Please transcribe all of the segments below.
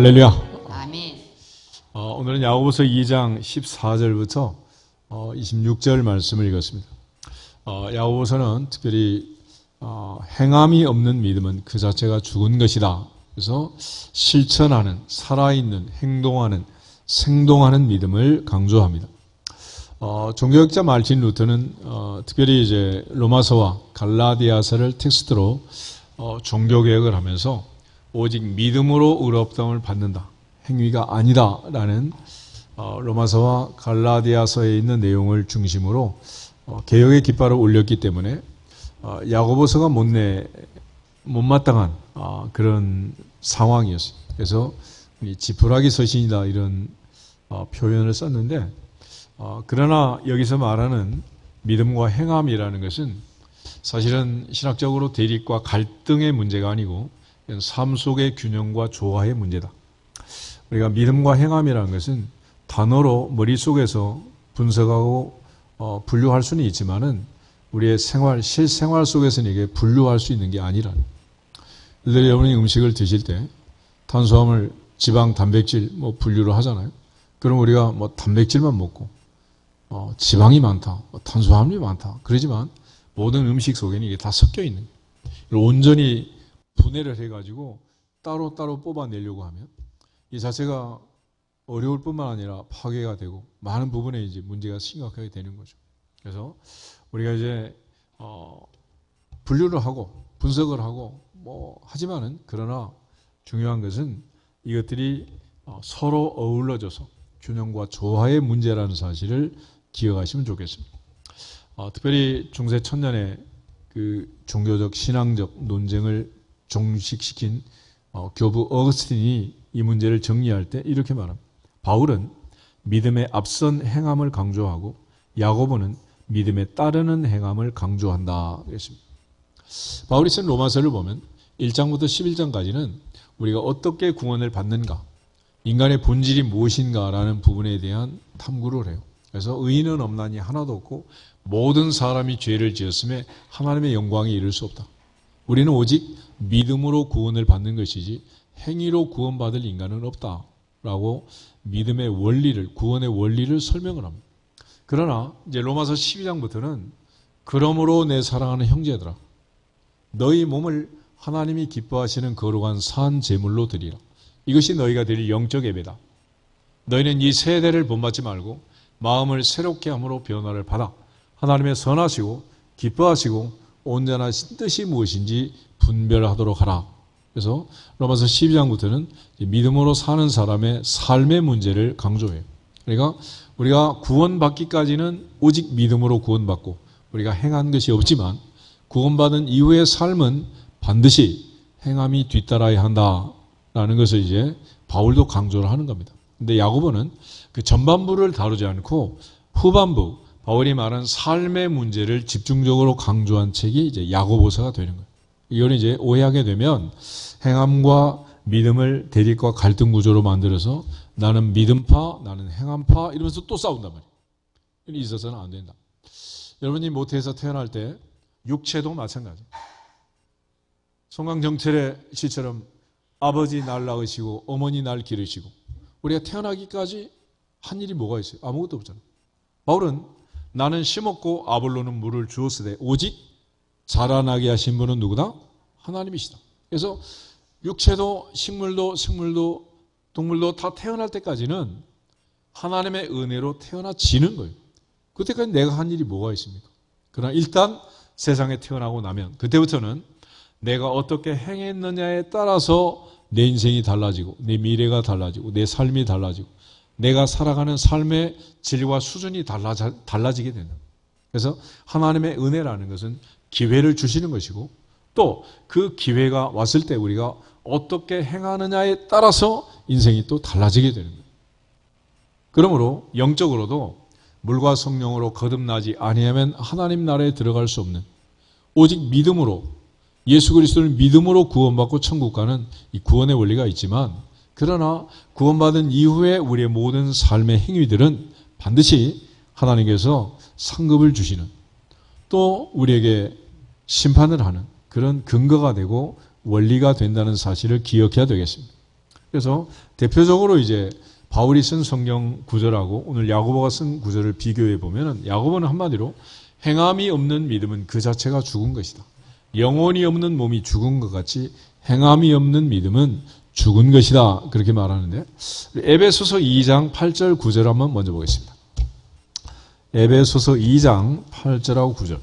할렐루야. 아멘. 오늘은 야고보서 2장 14절부터 26절 말씀을 읽었습니다. 야고보서는 특별히 행함이 없는 믿음은 그 자체가 죽은 것이다. 그래서 실천하는, 살아있는, 행동하는, 생동하는 믿음을 강조합니다. 종교학자 말틴 루터는 특별히 이제 로마서와 갈라디아서를 텍스트로 종교개혁을 하면서 오직 믿음으로 의롭다함을 받는다, 행위가 아니다라는 로마서와 갈라디아서에 있는 내용을 중심으로 개혁의 깃발을 올렸기 때문에 야고보서가 못마땅한 그런 상황이었어요. 그래서 지푸라기 서신이다 이런 표현을 썼는데, 그러나 여기서 말하는 믿음과 행함이라는 것은 사실은 신학적으로 대립과 갈등의 문제가 아니고 삶 속의 균형과 조화의 문제다. 우리가 믿음과 행함이라는 것은 단어로 머릿속에서 분석하고 분류할 수는 있지만은 우리의 실생활 속에서는 이게 분류할 수 있는 게 아니라는. 예를 들어 여러분이 음식을 드실 때 탄수화물, 지방, 단백질 분류를 하잖아요. 그럼 우리가 단백질만 먹고 지방이 많다, 탄수화물이 많다 그러지만 모든 음식 속에는 이게 다 섞여 있는 거예요. 온전히 분해를 해가지고 따로따로 뽑아내려고 하면 이 자체가 어려울 뿐만 아니라 파괴가 되고 많은 부분에 이제 문제가 심각하게 되는 거죠. 그래서 우리가 이제 분류를 하고 분석을 하고 하지만은 그러나 중요한 것은 이것들이 서로 어우러져서 균형과 조화의 문제라는 사실을 기억하시면 좋겠습니다. 특별히 중세 천년의 그 종교적 신앙적 논쟁을 종식시킨 교부 어거스틴이 이 문제를 정리할 때 이렇게 말합니다. 바울은 믿음에 앞선 행함을 강조하고 야고보는 믿음에 따르는 행함을 강조한다 그랬습니다. 바울이 쓴 로마서를 보면 1장부터 11장까지는 우리가 어떻게 구원을 받는가, 인간의 본질이 무엇인가라는 부분에 대한 탐구를 해요. 그래서 의인은 없나니 하나도 없고 모든 사람이 죄를 지었음에 하나님의 영광에 이를 수 없다. 우리는 오직 믿음으로 구원을 받는 것이지 행위로 구원받을 인간은 없다라고 믿음의 원리를, 구원의 원리를 설명을 합니다. 그러나 이제 로마서 12장부터는 그러므로 내 사랑하는 형제들아, 너희 몸을 하나님이 기뻐하시는 거룩한 산 제물로 드리라. 이것이 너희가 드릴 영적 예배다. 너희는 이 세대를 본받지 말고 마음을 새롭게 함으로 변화를 받아 하나님의 선하시고 기뻐하시고 온전하신 뜻이 무엇인지 분별하도록 하라. 그래서 로마서 12장부터는 믿음으로 사는 사람의 삶의 문제를 강조해요. 그러니까 우리가 구원받기까지는 오직 믿음으로 구원받고 우리가 행한 것이 없지만 구원받은 이후의 삶은 반드시 행함이 뒤따라야 한다라는 것을 이제 바울도 강조를 하는 겁니다. 근데 야고보는 그 전반부를 다루지 않고 후반부, 바울이 말한 삶의 문제를 집중적으로 강조한 책이 이제 야고보서가 되는 거예요. 이걸 이제 오해하게 되면 행함과 믿음을 대립과 갈등 구조로 만들어서 나는 믿음파, 나는 행함파 이러면서 또 싸운단 말이에요. 이게 있어서는 안 된다. 여러분이 모태에서 태어날 때 육체도 마찬가지예요. 송강정철의 시처럼 아버지 날 낳으시고 어머니 날 기르시고 우리가 태어나기까지 한 일이 뭐가 있어요? 아무것도 없잖아요. 바울은 나는 심었고 아볼로는 물을 주었으되 오직 자라나게 하신 분은 누구다? 하나님이시다. 그래서 육체도 식물도 생물도 동물도 다 태어날 때까지는 하나님의 은혜로 태어나지는 거예요. 그때까지 내가 한 일이 뭐가 있습니까? 그러나 일단 세상에 태어나고 나면 그때부터는 내가 어떻게 행했느냐에 따라서 내 인생이 달라지고 내 미래가 달라지고 내 삶이 달라지고 내가 살아가는 삶의 질과 수준이 달라지게 된다. 그래서 하나님의 은혜라는 것은 기회를 주시는 것이고 또 그 기회가 왔을 때 우리가 어떻게 행하느냐에 따라서 인생이 또 달라지게 되는 거예요. 그러므로 영적으로도 물과 성령으로 거듭나지 아니하면 하나님 나라에 들어갈 수 없는, 오직 믿음으로 예수 그리스도를 믿음으로 구원받고 천국 가는 이 구원의 원리가 있지만, 그러나 구원받은 이후에 우리의 모든 삶의 행위들은 반드시 하나님께서 상급을 주시는, 또 우리에게 심판을 하는 그런 근거가 되고 원리가 된다는 사실을 기억해야 되겠습니다. 그래서 대표적으로 이제 바울이 쓴 성경 구절하고 오늘 야고보가 쓴 구절을 비교해 보면은 야고보는 한마디로 행함이 없는 믿음은 그 자체가 죽은 것이다. 영혼이 없는 몸이 죽은 것 같이 행함이 없는 믿음은 죽은 것이다. 그렇게 말하는데 에베소서 2장 8절 9절 한번 먼저 보겠습니다. 에베소서 2장 8절하고 9절.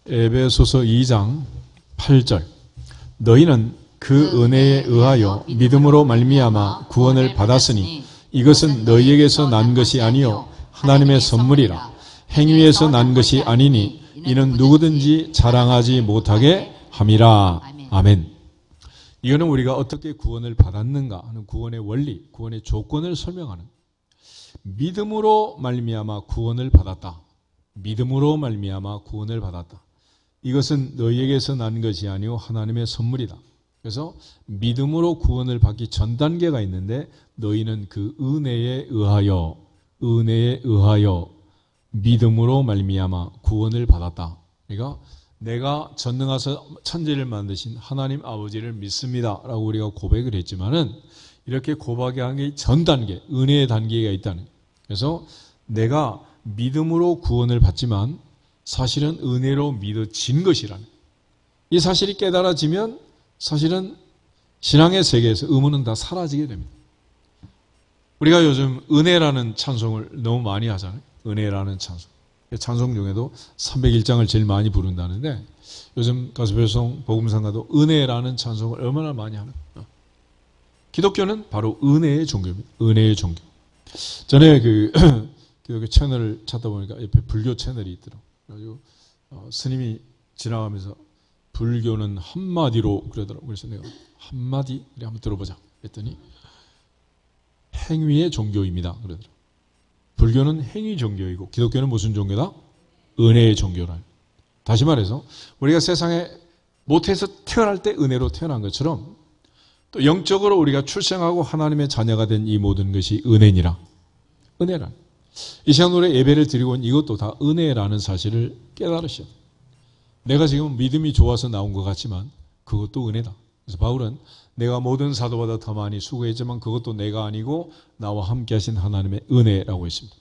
에베소서 2장 8절. 너희는 그 은혜에 의하여 믿음으로 말미암아 구원을 받았으니 이것은 너희에게서 난 것이 아니요 하나님의 선물이라. 행위에서 난 것이 아니니 이는 누구든지 자랑하지 못하게 함이라. 아멘. 이거는 우리가 어떻게 구원을 받았는가 하는 구원의 원리, 구원의 조건을 설명하는 믿음으로 말미암아 구원을 받았다. 믿음으로 말미암아 구원을 받았다. 이것은 너희에게서 난 것이 아니요 하나님의 선물이다. 그래서 믿음으로 구원을 받기 전 단계가 있는데 너희는 그 은혜에 의하여 믿음으로 말미암아 구원을 받았다. 그러니까 내가 전능하사 천지를 만드신 하나님 아버지를 믿습니다라고 우리가 고백을 했지만은 이렇게 고백하기 전 단계, 은혜의 단계가 있다는. 그래서 내가 믿음으로 구원을 받지만 사실은 은혜로 믿어진 것이라는. 이 사실이 깨달아지면 사실은 신앙의 세계에서 의문은 다 사라지게 됩니다. 우리가 요즘 은혜라는 찬송을 너무 많이 하잖아요. 은혜라는 찬송. 찬송 중에도 301장을 제일 많이 부른다는데 요즘 가수별송 복음상가도 은혜라는 찬송을 얼마나 많이 하는. 기독교는 바로 은혜의 종교입니다. 은혜의 종교. 전에 그 기독교 채널을 찾다 보니까 옆에 불교 채널이 있더라고요. 그래가지고 스님이 지나가면서 불교는 한마디로 그러더라고요. 그래서 내가 한마디 한번 들어보자 했더니 행위의 종교입니다. 그러더라고요. 불교는 행위 종교이고 기독교는 무슨 종교다? 은혜의 종교라. 다시 말해서 우리가 세상에 못해서 태어날 때 은혜로 태어난 것처럼 또 영적으로 우리가 출생하고 하나님의 자녀가 된 이 모든 것이 은혜니라. 은혜라. 이 시간 우리 예배를 드리고 온 이것도 다 은혜라는 사실을 깨달으셔야 돼요. 내가 지금 믿음이 좋아서 나온 것 같지만 그것도 은혜다. 그래서 바울은 내가 모든 사도보다 더 많이 수고했지만 그것도 내가 아니고 나와 함께 하신 하나님의 은혜라고 했습니다.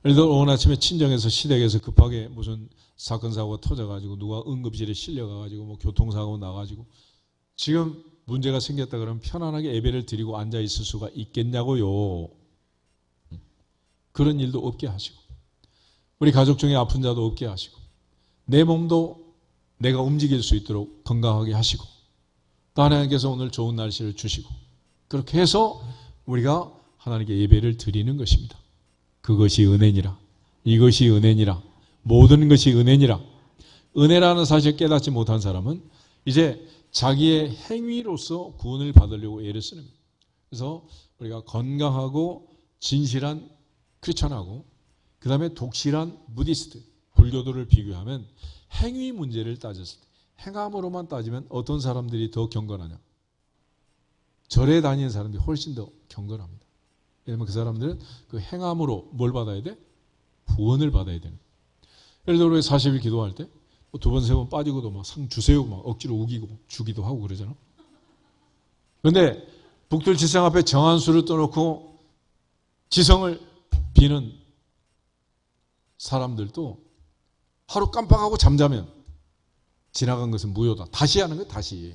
예를 들어 오늘 아침에 친정에서 시댁에서 급하게 무슨 사건 사고가 터져가지고 누가 응급실에 실려가가지고 뭐 교통사고 나가지고 지금 문제가 생겼다 그러면 편안하게 예배를 드리고 앉아 있을 수가 있겠냐고요. 그런 일도 없게 하시고 우리 가족 중에 아픈 자도 없게 하시고 내 몸도 내가 움직일 수 있도록 건강하게 하시고 또 하나님께서 오늘 좋은 날씨를 주시고 그렇게 해서 우리가 하나님께 예배를 드리는 것입니다. 그것이 은혜니라. 이것이 은혜니라. 모든 것이 은혜니라. 은혜라는 사실을 깨닫지 못한 사람은 이제 자기의 행위로서 구원을 받으려고 애를 쓰는 거예요. 그래서 우리가 건강하고 진실한 크리스천하고 그 다음에 독실한 부디스트, 불교도를 비교하면 행위 문제를 따졌을 때 행함으로만 따지면 어떤 사람들이 더 경건하냐? 절에 다니는 사람들이 훨씬 더 경건합니다. 왜냐하면 그 사람들은 그 행함으로 뭘 받아야 돼? 구원을 받아야 되는. 예를 들어 우리 40일 기도할 때 두 번, 세 번 빠지고도 막 상 주세요 막 억지로 우기고 주기도 하고 그러잖아. 그런데 북들 지성 앞에 정한수를 떠놓고 지성을 비는 사람들도 하루 깜빡하고 잠자면 지나간 것은 무효다. 다시 하는 거예요. 다시.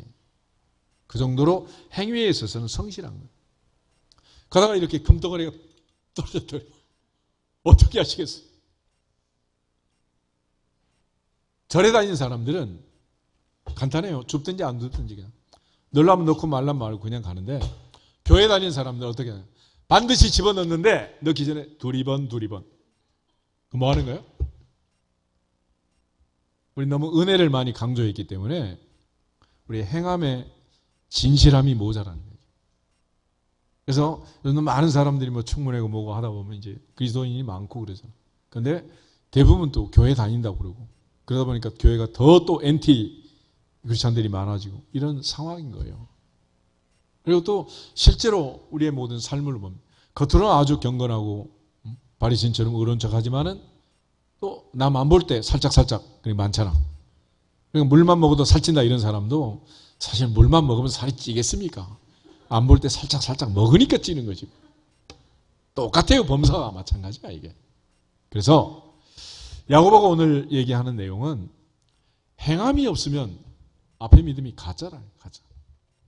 그 정도로 행위에 있어서는 성실한 거예요. 그러다가 이렇게 금덩어리가 떨어졌더니 어떻게 하시겠어요? 절에 다니는 사람들은 간단해요. 줍든지 안 줍든지 그냥. 넣으려면 넣고 말라면 말고 그냥 가는데 교회 다니는 사람들은 어떻게 하냐? 반드시 집어넣는데 넣기 전에 두리번. 그 뭐 하는 거예요? 우리 너무 은혜를 많이 강조했기 때문에 우리 행함의 진실함이 모자라는 거예요. 그래서 요즘 많은 사람들이 뭐 청문회고 뭐고 하다 보면 이제 그리스도인이 많고 그러잖아요. 그런데 대부분 또 교회 다닌다고 그러고 그러다 보니까 교회가 더 또 엔티 크리스찬들이 많아지고 이런 상황인 거예요. 그리고 또 실제로 우리의 모든 삶을 보면 겉으로는 아주 경건하고 바리새인처럼 의로운 척하지만은 또 남 안 볼 때 살짝 그게 많잖아. 그러니까 물만 먹어도 살찐다 이런 사람도 사실 물만 먹으면 살이 찌겠습니까? 안 볼 때 살짝 먹으니까 찌는 거지. 똑같아요. 범사와 마찬가지야 이게. 그래서 야고보가 오늘 얘기하는 내용은 행함이 없으면 앞에 믿음이 가짜라요. 가짜.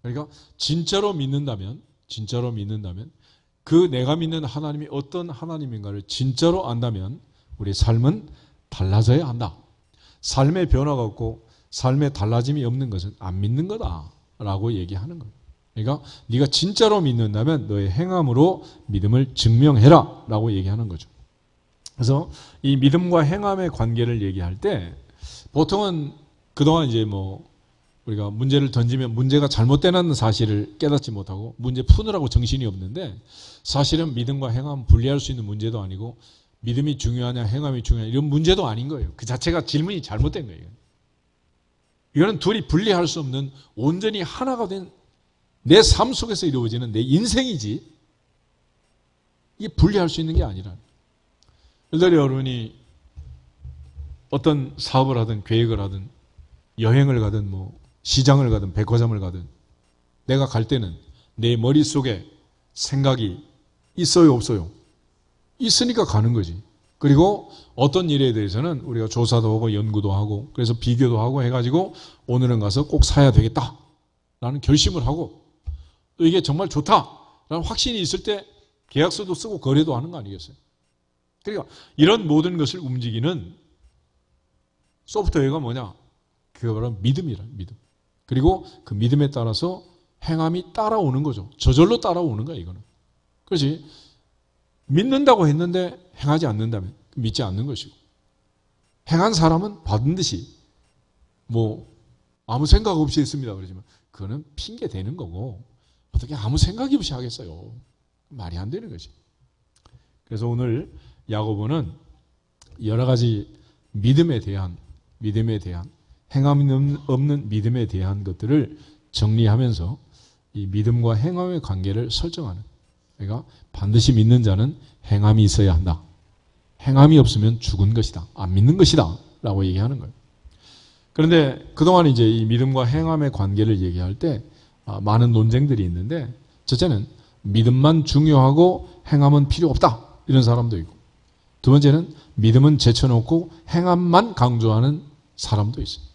그러니까 진짜로 믿는다면 그 내가 믿는 하나님이 어떤 하나님인가를 진짜로 안다면 우리의 삶은 달라져야 한다. 삶의 변화가 없고 삶의 달라짐이 없는 것은 안 믿는 거다라고 얘기하는 거예요. 그러니까 네가 진짜로 믿는다면 너의 행함으로 믿음을 증명해라 라고 얘기하는 거죠. 그래서 이 믿음과 행함의 관계를 얘기할 때 보통은 그동안 이제 우리가 문제를 던지면 문제가 잘못되는 사실을 깨닫지 못하고 문제 푸느라고 정신이 없는데 사실은 믿음과 행함 분리할 수 있는 문제도 아니고 믿음이 중요하냐 행함이 중요하냐 이런 문제도 아닌 거예요. 그 자체가 질문이 잘못된 거예요. 이거는 둘이 분리할 수 없는 온전히 하나가 된 내 삶 속에서 이루어지는 내 인생이지 이게 분리할 수 있는 게 아니라. 예를 들어 여러분이 어떤 사업을 하든 계획을 하든 여행을 가든 시장을 가든 백화점을 가든 내가 갈 때는 내 머릿속에 생각이 있어요 없어요? 있으니까 가는 거지. 그리고 어떤 일에 대해서는 우리가 조사도 하고 연구도 하고 그래서 비교도 하고 해가지고 오늘은 가서 꼭 사야 되겠다 라는 결심을 하고 또 이게 정말 좋다라는 확신이 있을 때 계약서도 쓰고 거래도 하는 거 아니겠어요? 그러니까 이런 모든 것을 움직이는 소프트웨어가 뭐냐? 그게 바로 믿음이라 믿음. 그리고 그 믿음에 따라서 행함이 따라오는 거죠. 저절로 따라오는 거야 이거는. 그렇지? 믿는다고 했는데 행하지 않는다면 믿지 않는 것이고 행한 사람은 받은 듯이 아무 생각 없이 했습니다 그러지만 그거는 핑계 대는 거고 어떻게 아무 생각이 없이 하겠어요. 말이 안 되는 거지. 그래서 오늘 야고보는 여러 가지 믿음에 대한 행함이 없는 믿음에 대한 것들을 정리하면서 이 믿음과 행함의 관계를 설정하는. 그러니까 반드시 믿는 자는 행함이 있어야 한다. 행함이 없으면 죽은 것이다. 안 믿는 것이다. 라고 얘기하는 거예요. 그런데 그동안 이제 이 믿음과 행함의 관계를 얘기할 때 많은 논쟁들이 있는데 첫째는 믿음만 중요하고 행함은 필요 없다. 이런 사람도 있고 두 번째는 믿음은 제쳐놓고 행함만 강조하는 사람도 있어요.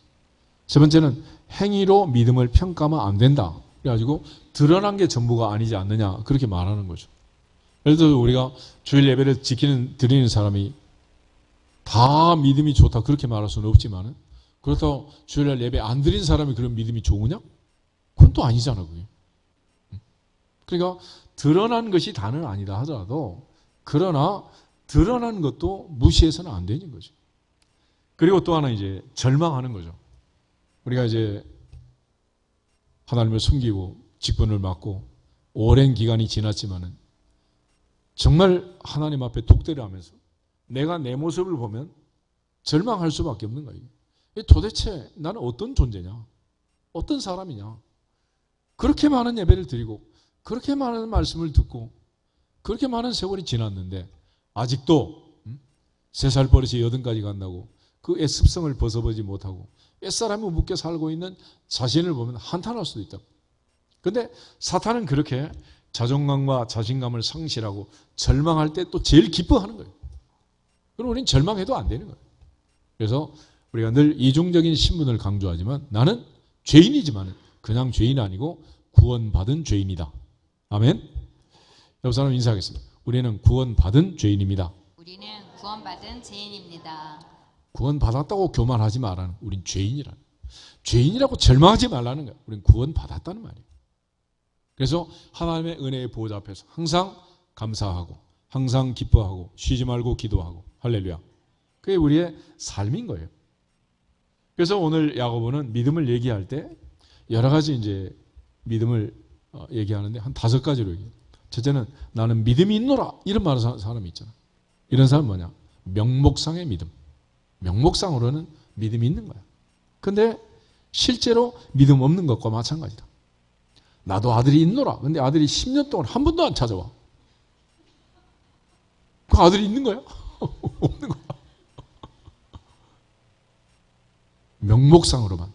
세 번째는 행위로 믿음을 평가하면 안 된다. 그래가지고 드러난 게 전부가 아니지 않느냐 그렇게 말하는 거죠. 예를 들어 우리가 주일 예배를 드리는 사람이 다 믿음이 좋다 그렇게 말할 수는 없지만 그렇다고 주일날 예배 안 드린 사람이 그런 믿음이 좋으냐? 그건 또 아니잖아 그게. 그러니까 드러난 것이 다는 아니다 하더라도 그러나 드러난 것도 무시해서는 안 되는 거죠. 그리고 또 하나 이제 절망하는 거죠. 우리가 이제 하나님을 숨기고 직분을 맡고 오랜 기간이 지났지만은 정말 하나님 앞에 독대를 하면서 내가 내 모습을 보면 절망할 수밖에 없는 거예요. 도대체 나는 어떤 존재냐? 어떤 사람이냐? 그렇게 많은 예배를 드리고 그렇게 많은 말씀을 듣고 그렇게 많은 세월이 지났는데 아직도 3살 버릇이 80까지 간다고 그 애습성을 벗어보지 못하고 옛사람이 묶여 살고 있는 자신을 보면 한탄할 수도 있다. 그런데 사탄은 그렇게 자존감과 자신감을 상실하고 절망할 때 또 제일 기뻐하는 거예요. 그럼 우리는 절망해도 안 되는 거예요. 그래서 우리가 늘 이중적인 신분을 강조하지만 나는 죄인이지만 그냥 죄인이 아니고 구원받은 죄인이다. 아멘. 옆 사람 인사하겠습니다. 우리는 구원받은 죄인입니다. 우리는 구원받은 죄인입니다. 구원받았다고 교만하지 말라는 우린 죄인이라는. 죄인이라고 절망하지 말라는 거야. 우린 구원받았다는 말이에요. 그래서 하나님의 은혜의 보좌 앞에서 항상 감사하고 항상 기뻐하고 쉬지 말고 기도하고 할렐루야. 그게 우리의 삶인 거예요. 그래서 오늘 야고보는 믿음을 얘기할 때 여러 가지 이제 믿음을 얘기하는데 한 5가지로 얘기해요. 첫째는 나는 믿음이 있노라 이런 말을 하는 사람이 있잖아. 이런 사람은 뭐냐? 명목상의 믿음. 명목상으로는 믿음이 있는 거야. 근데 실제로 믿음 없는 것과 마찬가지다. 나도 아들이 있노라. 근데 아들이 10년 동안 한 번도 안 찾아와. 그 아들이 있는 거야? 없는 거야. 명목상으로만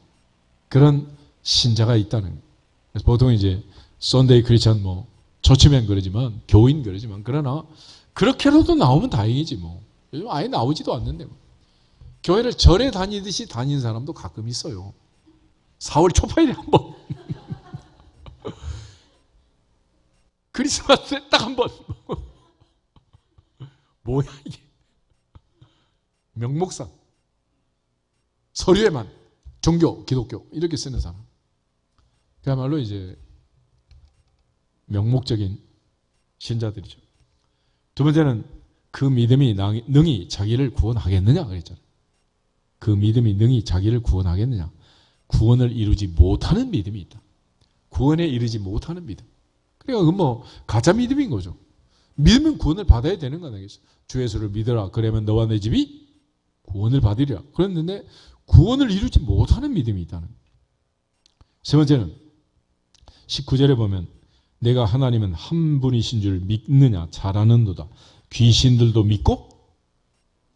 그런 신자가 있다는 거예요. 그래서 보통 이제 썬데이 크리스천 뭐 조치면 그러지만 교인 그러지만 그러나 그렇게라도 나오면 다행이지 뭐. 요즘 아예 나오지도 않는데 뭐. 교회를 절에 다니듯이 다니는 사람도 가끔 있어요. 4월 초파일에 한 번. 크리스마스에 딱 한 번. 뭐야 이게. 명목상. 서류에만 종교, 기독교 이렇게 쓰는 사람. 그야말로 이제 명목적인 신자들이죠. 두 번째는 그 믿음이 능히 자기를 구원하겠느냐 그랬잖아요. 그 믿음이 능히 자기를 구원하겠느냐. 구원을 이루지 못하는 믿음이 있다. 구원에 이르지 못하는 믿음. 그러니까 그건 뭐 가짜 믿음인 거죠. 믿으면 구원을 받아야 되는 거 아니겠어요? 주 예수를 믿어라. 그러면 너와 내 집이 구원을 받으리라. 그랬는데 구원을 이루지 못하는 믿음이 있다는 거예요. 세 번째는 19절에 보면 내가 하나님은 한 분이신 줄 믿느냐 잘 아는도다. 귀신들도 믿고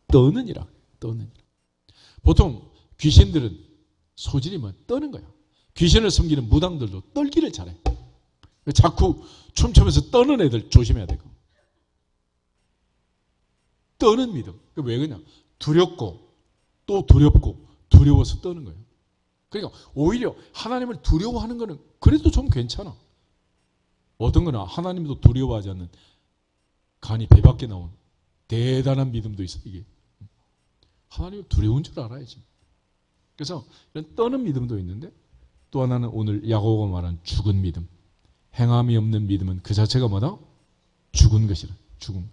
떠느니라. 떠느니라. 보통 귀신들은 소질이 뭐 떠는 거야. 귀신을 섬기는 무당들도 떨기를 잘해. 자꾸 춤추면서 떠는 애들 조심해야 되고. 떠는 믿음. 왜 그러냐? 두렵고 또 두렵고 두려워서 떠는 거예요. 그러니까 오히려 하나님을 두려워하는 거는 그래도 좀 괜찮아. 어떤 거나 하나님도 두려워하지 않는 간이 배 밖에 나온 대단한 믿음도 있어. 이게 하나님을 두려운 줄 알아야지. 그래서 이런 떠는 믿음도 있는데 또 하나는 오늘 야고보가 말한 죽은 믿음. 행함이 없는 믿음은 그 자체가 뭐다? 죽은 것이라. 죽음.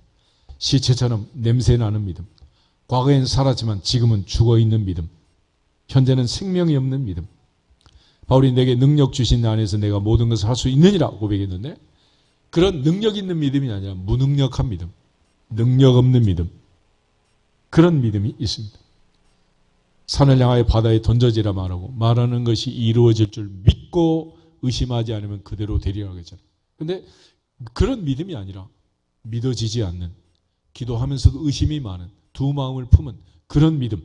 시체처럼 냄새나는 믿음. 과거엔 살았지만 지금은 죽어있는 믿음. 현재는 생명이 없는 믿음. 바울이 내게 능력 주신 안에서 내가 모든 것을 할 수 있느니라 고백했는데 그런 능력 있는 믿음이 아니라 무능력한 믿음. 능력 없는 믿음. 그런 믿음이 있습니다. 산을 향하여 바다에 던져지라 말하고 말하는 것이 이루어질 줄 믿고 의심하지 않으면 그대로 되리라 그랬잖아요. 그런데 그런 믿음이 아니라 믿어지지 않는 기도하면서도 의심이 많은 두 마음을 품은 그런 믿음,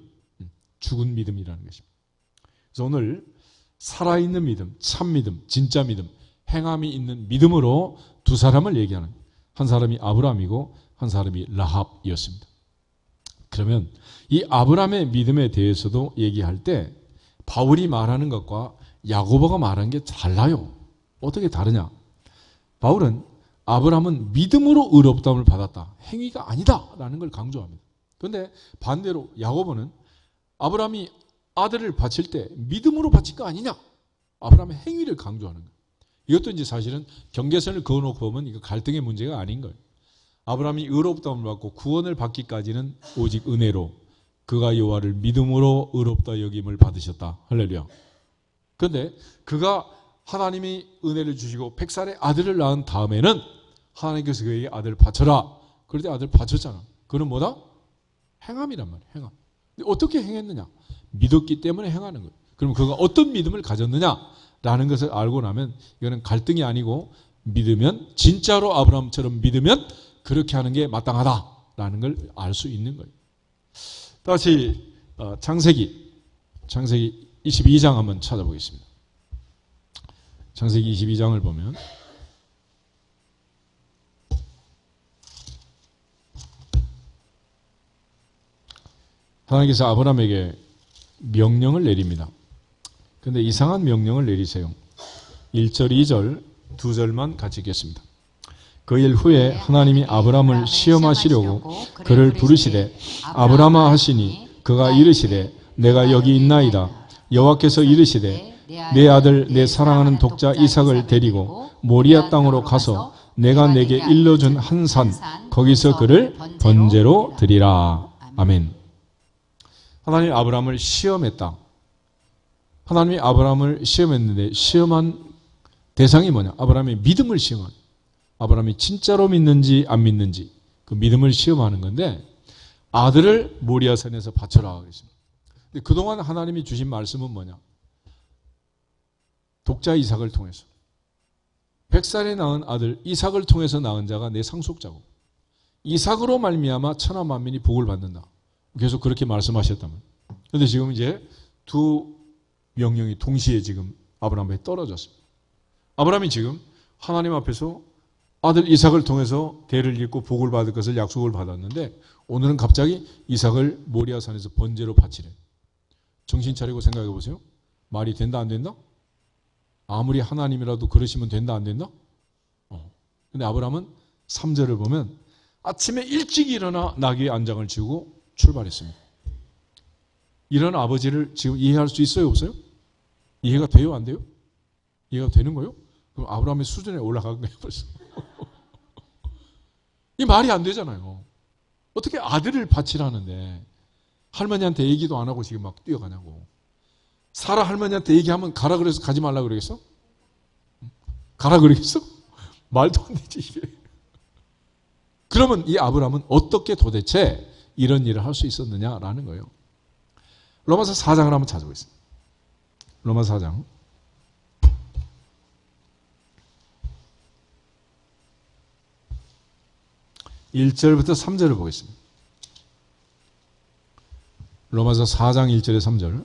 죽은 믿음이라는 것입니다. 그래서 오늘 살아있는 믿음, 참 믿음, 진짜 믿음, 행함이 있는 믿음으로 두 사람을 얘기하는 한 사람이 아브라함이고 한 사람이 라합이었습니다. 그러면 이 아브라함의 믿음에 대해서도 얘기할 때 바울이 말하는 것과 야고보가 말하는 게 달라요. 어떻게 다르냐? 바울은 아브라함은 믿음으로 의롭다함을 받았다. 행위가 아니다라는 걸 강조합니다. 그런데 반대로 야고보는 아브라함이 아들을 바칠 때 믿음으로 바칠 거 아니냐? 아브라함의 행위를 강조하는 거예요. 이것도 이제 사실은 경계선을 그어놓고 보면 이거 갈등의 문제가 아닌 거예요. 아브라함이 의롭다함을 받고 구원을 받기까지는 오직 은혜로 그가 여호와를 믿음으로 의롭다 여김을 받으셨다. 할렐루야. 그런데 그가 하나님이 은혜를 주시고 100살의 아들을 낳은 다음에는 하나님께서 그에게 아들을 바쳐라. 그럴 때 아들을 바쳤잖아. 그는 뭐다? 행함이란 말이야. 행함. 근데 어떻게 행했느냐? 믿었기 때문에 행하는 거예요. 그럼 그가 어떤 믿음을 가졌느냐라는 것을 알고 나면 이거는 갈등이 아니고 믿으면 진짜로 아브라함처럼 믿으면 그렇게 하는 게 마땅하다라는 걸 알 수 있는 거예요. 다시 창세기 22장 한번 찾아보겠습니다. 창세기 22장을 보면 하나님께서 아브라함에게 명령을 내립니다. 그런데 이상한 명령을 내리세요. 1절, 2절, 2절만 같이 읽겠습니다. 그 일 후에 하나님이 아브라함을 시험하시려고 그를 부르시되 아브라함아 하시니 그가 이르시되 내가 여기 있나이다. 여호와께서 이르시되 내 아들 내 사랑하는 독자 이삭을 데리고 모리아 땅으로 가서 내가 내게 일러준 한 산 거기서 그를 번제로 드리라. 아멘. 하나님이 아브라함을 시험했다. 하나님이 아브라함을 시험했는데 시험한 대상이 뭐냐? 아브라함의 믿음을 시험한. 아브라함이 진짜로 믿는지 안 믿는지 그 믿음을 시험하는 건데 아들을 모리아산에서 바쳐라 그랬습니다. 근데 그동안 하나님이 주신 말씀은 뭐냐? 독자 이삭을 통해서 100살에 낳은 아들 이삭을 통해서 낳은 자가 내 상속자고 이삭으로 말미암아 천하 만민이 복을 받는다. 계속 그렇게 말씀하셨다면. 그런데 지금 이제 두 명령이 동시에 지금 아브라함에 떨어졌습니다. 아브라함이 지금 하나님 앞에서 아들 이삭을 통해서 대를 잇고 복을 받을 것을 약속을 받았는데 오늘은 갑자기 이삭을 모리아산에서 번제로 바치래. 정신 차리고 생각해 보세요. 말이 된다 안 된다? 아무리 하나님이라도 그러시면 된다 안 된다? 근데 아브라함은 3절을 보면 아침에 일찍 일어나 나귀의 안장을 지고 출발했습니다. 이런 아버지를 지금 이해할 수 있어요 없어요? 이해가 돼요 안 돼요? 이해가 되는 거예요? 그럼 아브라함의 수준에 올라간 거예요 벌써. 이 말이 안 되잖아요. 어떻게 아들을 바치라는데 할머니한테 얘기도 안 하고 지금 막 뛰어가냐고. 사라 할머니한테 얘기하면 가라 그래서 가지 말라 그러겠어? 가라 그러겠어? 말도 안 되지 이게. 그러면 이 아브라함은 어떻게 도대체 이런 일을 할 수 있었느냐라는 거예요. 로마서 4장을 한번 찾아보겠습니다. 로마서 4장. 1절부터 3절을 보겠습니다. 로마서 4장 1절에 3절.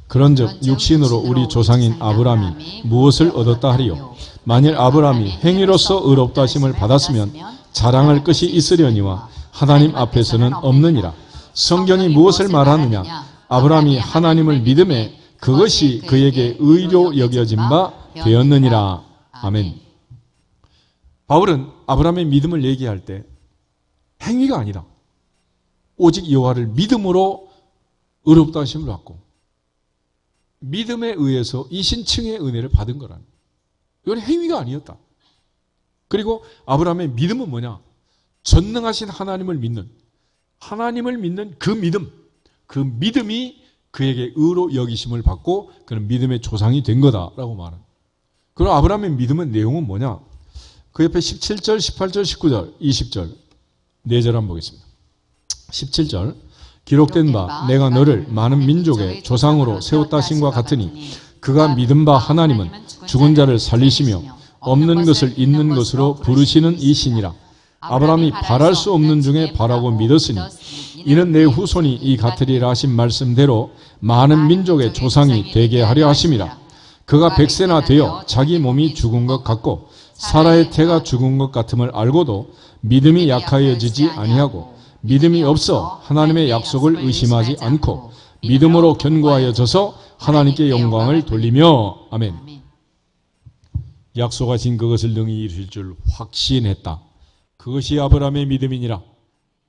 그런즉 육신으로 우리 조상인 아브라함이 무엇을 얻었다 하리요? 만일 아브라함이 행위로서 의롭다 하심을 받았으면 자랑할 것이 있으려니와 하나님 앞에서는 없느니라. 성경이 무엇을 말하느냐? 아브라함이 하나님을 믿음에 그것이 그에게 의로 여겨진 바 되었느니라. 아멘. 바울은 아브라함의 믿음을 얘기할 때 행위가 아니라 오직 여호와를 믿음으로 의롭다 하심을 받고 믿음에 의해서 이신층의 은혜를 받은 거라는. 이건 행위가 아니었다. 그리고 아브라함의 믿음은 뭐냐? 전능하신 하나님을 믿는 그 믿음이 그에게 의로 여기심을 받고 그는 믿음의 조상이 된 거다라고 말합니다. 그럼 아브라함의 믿음의 내용은 뭐냐? 그 옆에 17절, 18절, 19절, 20절 4절 한번 보겠습니다. 17절 기록된 바 내가 너를 많은 민족의 조상으로 세웠다 하심과 같으니 그가 믿은 바 하나님은 죽은 자를 살리시며 없는 것을 있는 것으로 부르시는 이시니라. 아브라함이 바랄 수 없는 중에 바라고 믿었으니 이는 내 후손이 이 같으리라 하신 말씀대로 많은 민족의 조상이 되게 하려 하심이라. 그가 100세나 되어 자기 몸이 죽은 것 같고 사라의 태가 죽은 것 같음을 알고도 믿음이 약하여지지 아니하고 믿음이 없어 하나님의 약속을 의심하지 않고 믿음으로 견고하여져서 하나님께 영광을 돌리며 아멘. 약속하신 그것을 능히 이루실 줄 확신했다. 그것이 아브라함의 믿음이니라.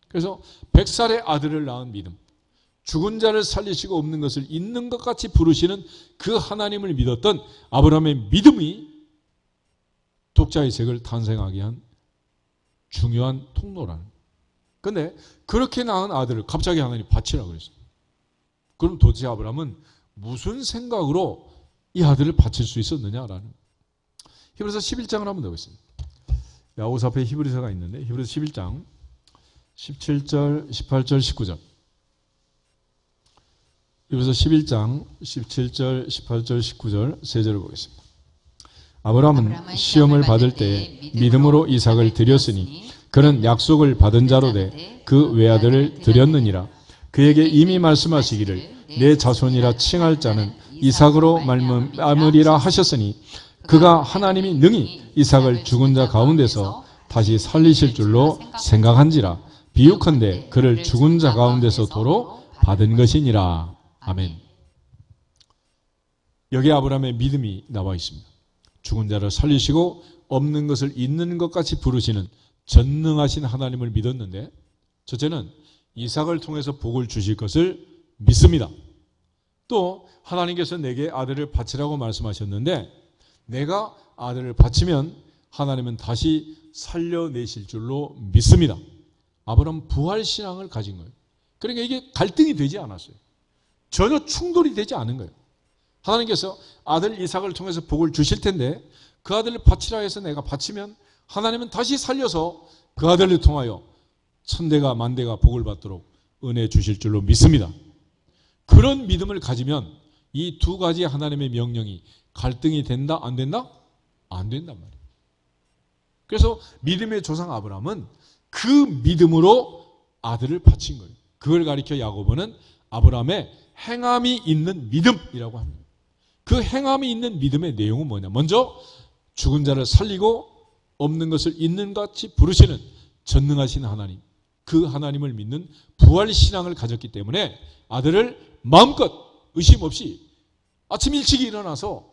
그래서 100살의 아들을 낳은 믿음, 죽은 자를 살리시고 없는 것을 있는 것 같이 부르시는 그 하나님을 믿었던 아브라함의 믿음이 독자의 책을 탄생하게 한 중요한 통로라는. 그런데 그렇게 낳은 아들을 갑자기 하나님이 바치라고 그랬어요. 그럼 도대체 아브라함은 무슨 생각으로 이 아들을 바칠 수 있었느냐라는. 히브리서 11장을 한번 보겠습니다. 야고보서 앞에 히브리서가 있는데 히브리서 11장 17절, 18절, 19절. 히브리서 11장 17절, 18절, 19절 세 절을 보겠습니다. 아브라함은 시험을 받을 때 믿음으로 이삭을 드렸으니 그는 약속을 받은 자로 돼 그 외아들을 드렸느니라. 그에게 이미 말씀하시기를 내 자손이라 칭할 자는 이삭으로 말미암으리라 하셨으니 그가 하나님이 능히 이삭을 죽은 자 가운데서 다시 살리실 줄로 생각한지라. 비유컨대 그를 죽은 자 가운데서 도로 받은 것이니라. 아멘. 여기 아브라함의 믿음이 나와 있습니다. 죽은 자를 살리시고 없는 것을 있는 것 같이 부르시는 전능하신 하나님을 믿었는데 첫째는 이삭을 통해서 복을 주실 것을 믿습니다. 또 하나님께서 내게 아들을 바치라고 말씀하셨는데 내가 아들을 바치면 하나님은 다시 살려내실 줄로 믿습니다. 아브라함은 부활신앙을 가진 거예요. 그러니까 이게 갈등이 되지 않았어요. 전혀 충돌이 되지 않은 거예요. 하나님께서 아들 이삭을 통해서 복을 주실 텐데 그 아들을 바치라 해서 내가 바치면 하나님은 다시 살려서 그 아들을 통하여 천대가 만대가 복을 받도록 은혜 주실 줄로 믿습니다. 그런 믿음을 가지면 이 두 가지 하나님의 명령이 갈등이 된다 안 된다? 안 된단 말이에요. 그래서 믿음의 조상 아브라함은 그 믿음으로 아들을 바친 거예요. 그걸 가리켜 야고보는 아브라함의 행함이 있는 믿음이라고 합니다. 그 행함이 있는 믿음의 내용은 뭐냐? 먼저 죽은 자를 살리고 없는 것을 있는 것 같이 부르시는 전능하신 하나님, 그 하나님을 믿는 부활신앙을 가졌기 때문에 아들을 마음껏 의심 없이 아침 일찍 일어나서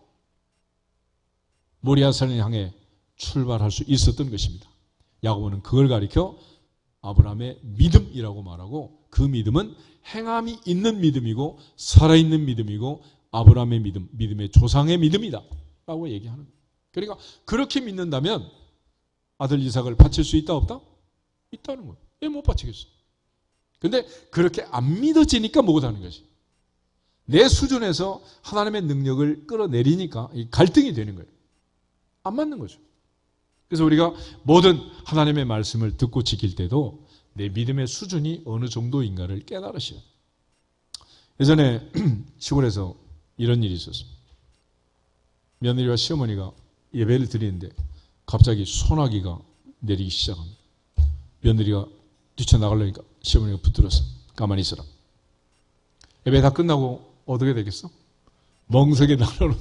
모리아산을 향해 출발할 수 있었던 것입니다. 야고보는 그걸 가리켜 아브라함의 믿음이라고 말하고, 그 믿음은 행함이 있는 믿음이고 살아있는 믿음이고 아브라함의 믿음, 믿음의 조상의 믿음이다 라고 얘기하는 거예요. 그러니까 그렇게 믿는다면 아들 이삭을 바칠 수 있다 없다? 있다는 거예요. 왜 못 바치겠어? 근데 그렇게 안 믿어지니까 못하는 거지. 내 수준에서 하나님의 능력을 끌어내리니까 갈등이 되는 거예요. 안 맞는 거죠. 그래서 우리가 모든 하나님의 말씀을 듣고 지킬 때도 내 믿음의 수준이 어느 정도인가를 깨달으셔야 돼요. 예전에 시골에서 이런 일이 있었어요. 며느리와 시어머니가 예배를 드리는데 갑자기 소나기가 내리기 시작합니다. 며느리가 뛰쳐나가려니까 시어머니가 붙들었어. 가만히 있어라. 예배 다 끝나고 어떻게 되겠어? 멍석에 날아오는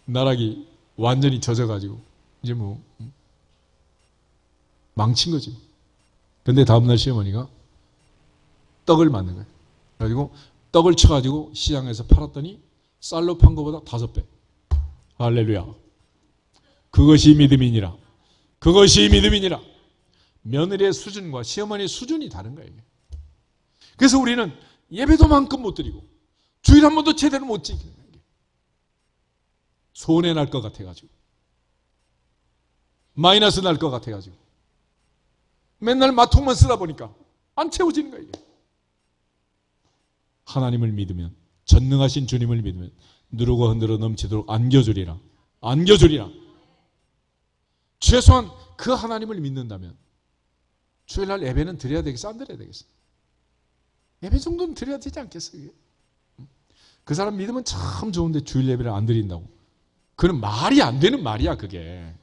나락이 완전히 젖어가지고 이제 뭐 망친 거지. 근데 다음날 시어머니가 떡을 만든 거예요. 그래가지고 떡을 쳐가지고 시장에서 팔았더니 쌀로 판 것보다 5배. 할렐루야. 그것이 믿음이니라. 그것이 믿음이니라. 며느리의 수준과 시어머니의 수준이 다른 거예요. 그래서 우리는 예배도 만큼 못 드리고 주일 한 번도 제대로 못 지키는 거예요. 손해 날 것 같아가지고, 마이너스 날 것 같아가지고 맨날 마통만 쓰다 보니까 안 채워지는 거예요. 하나님을 믿으면, 전능하신 주님을 믿으면 누르고 흔들어 넘치도록 안겨주리라. 안겨주리라. 최소한 그 하나님을 믿는다면 주일날 예배는 드려야 되겠어? 안 드려야 되겠어? 예배 정도는 드려야 되지 않겠어요? 그 사람 믿으면 참 좋은데 주일 예배를 안 드린다고. 그는 말이 안 되는 말이야, 그게.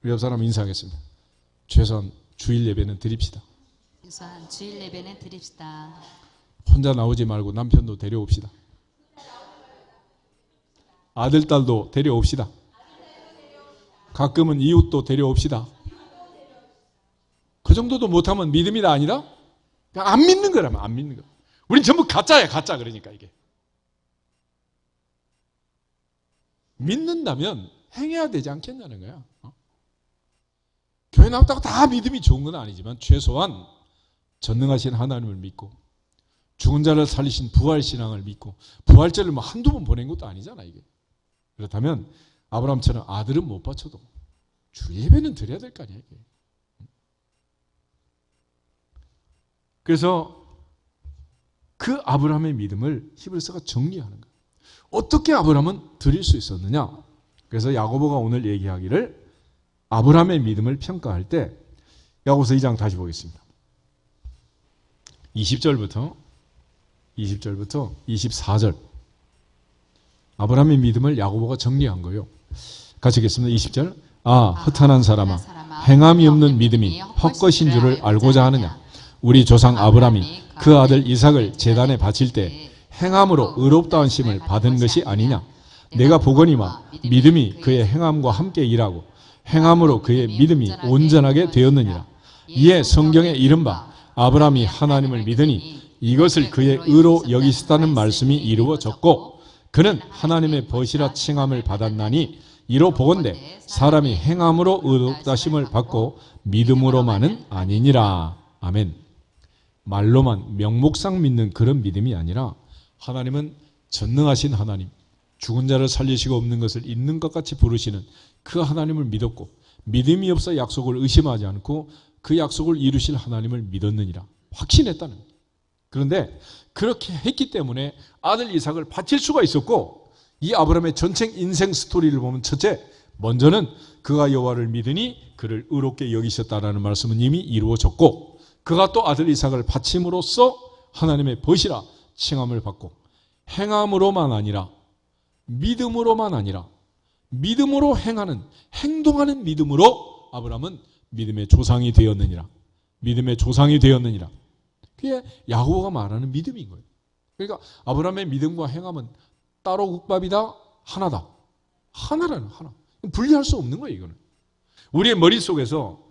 우리 옆 사람 인사하겠습니다. 최소한 주일 예배는 드립시다. 최소한 주일 예배는 드립시다. 혼자 나오지 말고 남편도 데려옵시다. 아들, 딸도 데려옵시다. 가끔은 이웃도 데려옵시다. 그 정도도 못하면 믿음이다 아니다? 그냥 안 믿는 거라면 안 믿는 거. 우린 전부 가짜야, 가짜. 그러니까 이게. 믿는다면 행해야 되지 않겠냐는 거야. 교회 나왔다고 다 믿음이 좋은 건 아니지만 최소한 전능하신 하나님을 믿고 죽은 자를 살리신 부활신앙을 믿고, 부활절을 뭐 한두 번 보낸 것도 아니잖아 이게. 그렇다면 아브라함처럼 아들은 못 바쳐도 주 예배는 드려야 될 거 아니야 이게. 그래서 그 아브라함의 믿음을 히브리서가 정리하는 거예요. 어떻게 아브라함은 드릴 수 있었느냐? 그래서 야고보가 오늘 얘기하기를 아브라함의 믿음을 평가할 때 야고보서 2장 다시 보겠습니다. 20절부터 24절 아브라함의 믿음을 야고보가 정리한 거예요. 같이 읽겠습니다. 20절. 허탄한 사람아, 행함이 없는 믿음이 헛것인 줄을 알고자 하느냐? 우리 조상 아브라함이 그 아들 이삭을 제단에 바칠 때 행함으로 의롭다 하심을 받은 것이 아니냐? 내가 보거니와 믿음이 그의 행함과 함께 일하고 행함으로 그의 믿음이 온전하게 되었느니라. 이에 성경에 이른바 아브라함이 하나님을 믿으니 이것을 그의 의로 여기시다는 말씀이 이루어졌고, 그는 하나님의 벗이라 칭함을 받았나니 이로 보건대 사람이 행함으로 의롭다 하심을 받고 믿음으로만은 아니니라. 아멘. 말로만 명목상 믿는 그런 믿음이 아니라 하나님은 전능하신 하나님, 죽은 자를 살리시고 없는 것을 있는 것 같이 부르시는 그 하나님을 믿었고, 믿음이 없어 약속을 의심하지 않고 그 약속을 이루실 하나님을 믿었느니라. 확신했다는 거예요. 그런데 그렇게 했기 때문에 아들 이삭을 바칠 수가 있었고, 이 아브라함의 전체 인생 스토리를 보면 첫째, 먼저는 그가 여호와를 믿으니 그를 의롭게 여기셨다라는 말씀은 이미 이루어졌고, 그가 또 아들 이삭을 바침으로써 하나님의 벗이라 칭함을 받고, 행함으로만 아니라 믿음으로만 아니라 믿음으로 행하는, 행동하는 믿음으로 아브라함은 믿음의 조상이 되었느니라. 믿음의 조상이 되었느니라. 그게 야고보가 말하는 믿음인 거예요. 그러니까 아브라함의 믿음과 행함은 따로 국밥이다, 하나다. 하나라는 하나. 분리할 수 없는 거예요, 이거는. 우리의 머릿속에서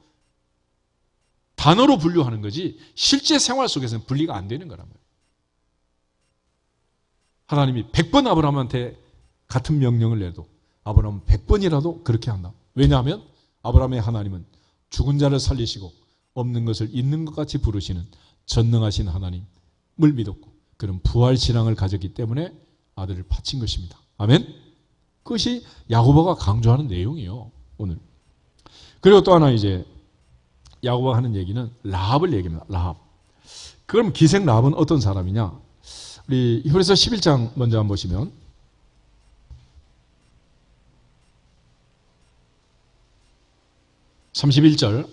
단어로 분류하는 거지 실제 생활 속에서는 분리가 안 되는 거란 말이에요. 하나님이 100번 아브라함한테 같은 명령을 내도 아브라함은 100번이라도 그렇게 한다. 왜냐하면 아브라함의 하나님은 죽은 자를 살리시고 없는 것을 있는 것 같이 부르시는 전능하신 하나님을 믿었고 그런 부활신앙을 가졌기 때문에 아들을 바친 것입니다. 아멘? 그것이 야고보가 강조하는 내용이에요, 오늘. 그리고 또 하나 이제 야고보가 하는 얘기는 라합을 얘기합니다. 라합. 그럼 기생 라합은 어떤 사람이냐? 우리 히브리서 11장 먼저 한번 보시면 31절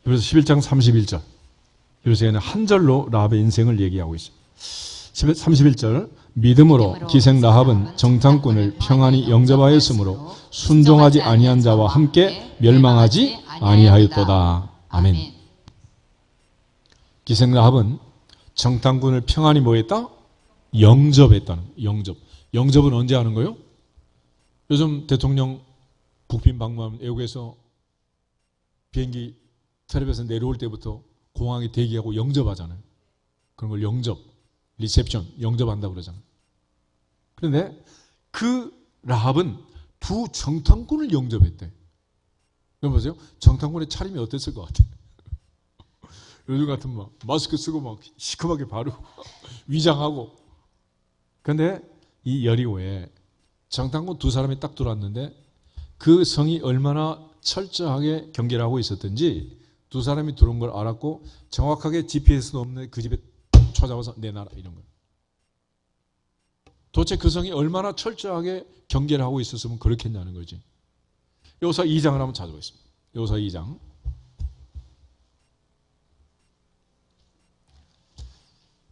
히브리서 11장 31절 요새는 한 절로 라합의 인생을 얘기하고 있어요. 31절 믿음으로 기생 라합은 정탐꾼을 평안히 영접하였으므로 순종하지 아니한 자와 함께 멸망하지 아니하였도다. 아멘. 기생 라합은 정탐꾼을 평안히 뭐했다? 영접했다는 영접. 영접은 언제 하는 거예요? 요즘 대통령 국빈 방문하면 외국에서 비행기 텔레비에서 내려올 때부터 공항에 대기하고 영접하잖아요. 그런 걸 영접, 리셉션, 영접한다고 그러잖아요. 그런데 그 라합은 두 정탐꾼을 영접했대. 여러분 보세요. 정탐꾼의 차림이 어땠을 것 같아요? 요즘 같으면 막 마스크 쓰고 막 시커멓게 바르고 위장하고. 그런데 이 여리고에 정탐꾼 두 사람이 딱 들어왔는데 그 성이 얼마나 철저하게 경계를 하고 있었던지 두 사람이 들어온 걸 알았고 정확하게 GPS도 없는 그 집에 찾아와서 내놔라 이런 거예요. 도대체 그 성이 얼마나 철저하게 경계를 하고 있었으면 그렇겠냐는 거지. 여호수아 2장을 한번 찾아보겠습니다. 여호수아 2장.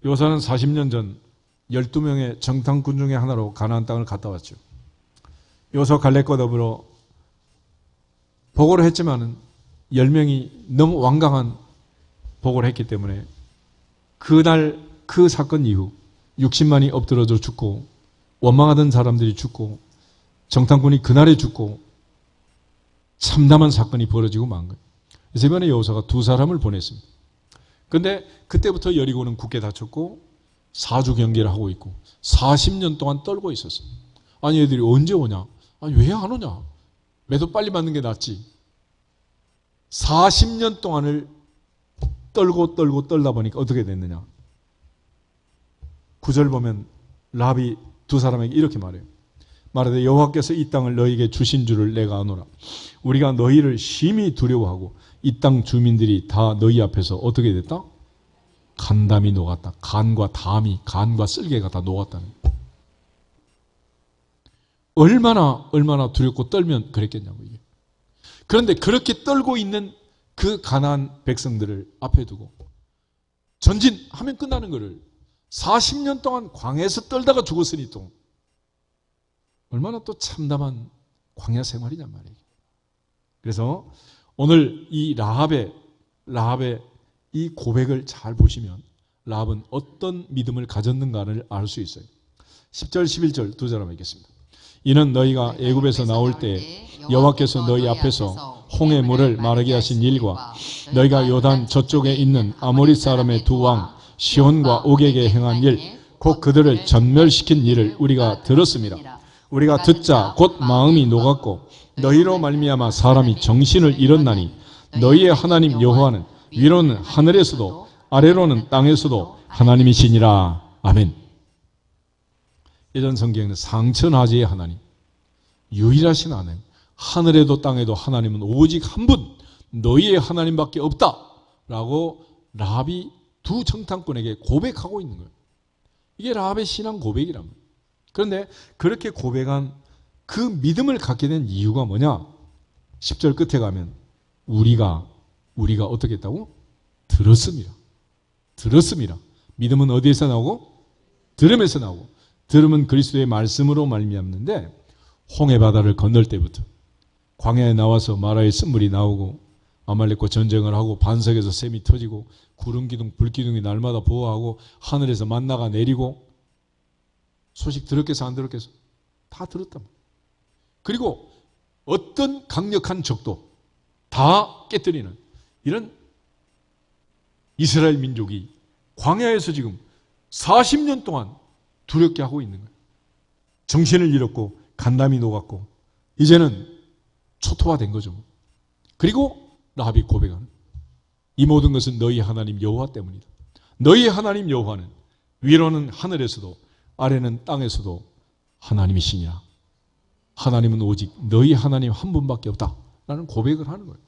여호수아는 40년 전 12명의 정탐꾼 중에 하나로 가나안 땅을 갔다 왔죠. 여호수아 갈렙과 더불어 보고를 했지만은 10명이 너무 완강한 보고를 했기 때문에 그날 그 사건 이후 60만이 엎드러져 죽고 원망하던 사람들이 죽고 정탐꾼이 그날에 죽고 참담한 사건이 벌어지고 만 거예요. 그래서 이번에 여호수아가 두 사람을 보냈습니다. 그런데 그때부터 여리고는 굳게 닫혔고 사주 경계를 하고 있고 40년 동안 떨고 있었어요. 아니 애들이 언제 오냐? 아니 왜 안 오냐? 매도 빨리 맞는 게 낫지. 40년 동안을 떨다 보니까 어떻게 됐느냐? 9절 보면 라합이 두 사람에게 이렇게 말해요. 말하되 여호와께서 이 땅을 너희에게 주신 줄을 내가 아노라. 우리가 너희를 심히 두려워하고 이 땅 주민들이 다 너희 앞에서 어떻게 됐다? 간담이 녹았다. 간과 담이, 간과 쓸개가 다 녹았다는 거예요. 얼마나 두렵고 떨면 그랬겠냐고 이게. 그런데 그렇게 떨고 있는 그 가나안 백성들을 앞에 두고 전진하면 끝나는 거를 40년 동안 광야에서 떨다가 죽었으니 또 얼마나 또 참담한 광야 생활이냔 말이에요. 그래서 오늘 이 라합의 이 고백을 잘 보시면 라합은 어떤 믿음을 가졌는가를 알 수 있어요. 10절 11절 두 사람 읽겠습니다. 이는 너희가 애굽에서 나올 때 여호와께서 너희 앞에서 홍해 물을 마르게 하신 일과 너희가 요단 저쪽에 있는 아모리 사람의 두 왕 시온과 옥에게 행한 일 곧 그들을 전멸시킨 일을 우리가 들었습니다. 우리가 듣자 곧 마음이 녹았고 너희로 말미암아 사람이 정신을 잃었나니 너희의 하나님 여호와는 위로는 하늘에서도 아래로는 땅에서도 하나님이시니라. 아멘. 예전 성경에는 상천하지의 하나님, 유일하신 하나님, 하늘에도 땅에도 하나님은 오직 한 분, 너희의 하나님밖에 없다라고 라합이 두 정탐꾼에게 고백하고 있는 거예요. 이게 라합의 신앙 고백이란 말이에요. 그런데 그렇게 고백한 그 믿음을 갖게 된 이유가 뭐냐? 10절 끝에 가면 우리가 어떻게 했다고? 들었습니다. 믿음은 어디에서 나오고? 들음에서 나오고 들음은 그리스도의 말씀으로 말미암는데 홍해 바다를 건널 때부터 광야에 나와서 마라의 쓴물이 나오고 아말렉과 전쟁을 하고 반석에서 샘이 터지고 구름 기둥, 불 기둥이 날마다 보호하고 하늘에서 만나가 내리고 소식 들었겠어 안 들었겠어? 다 들었단 말이에요. 그리고 어떤 강력한 적도 다 깨뜨리는 이런 이스라엘 민족이 광야에서 지금 40년 동안 두렵게 하고 있는 거예요. 정신을 잃었고 간담이 녹았고 이제는 초토화된 거죠. 그리고 라합이 고백하는 이 모든 것은 너희 하나님 여호와 때문이다. 너희 하나님 여호와는 위로는 하늘에서도 아래는 땅에서도 하나님이시니라. 하나님은 오직 너희 하나님 한 분밖에 없다라는 고백을 하는 거예요.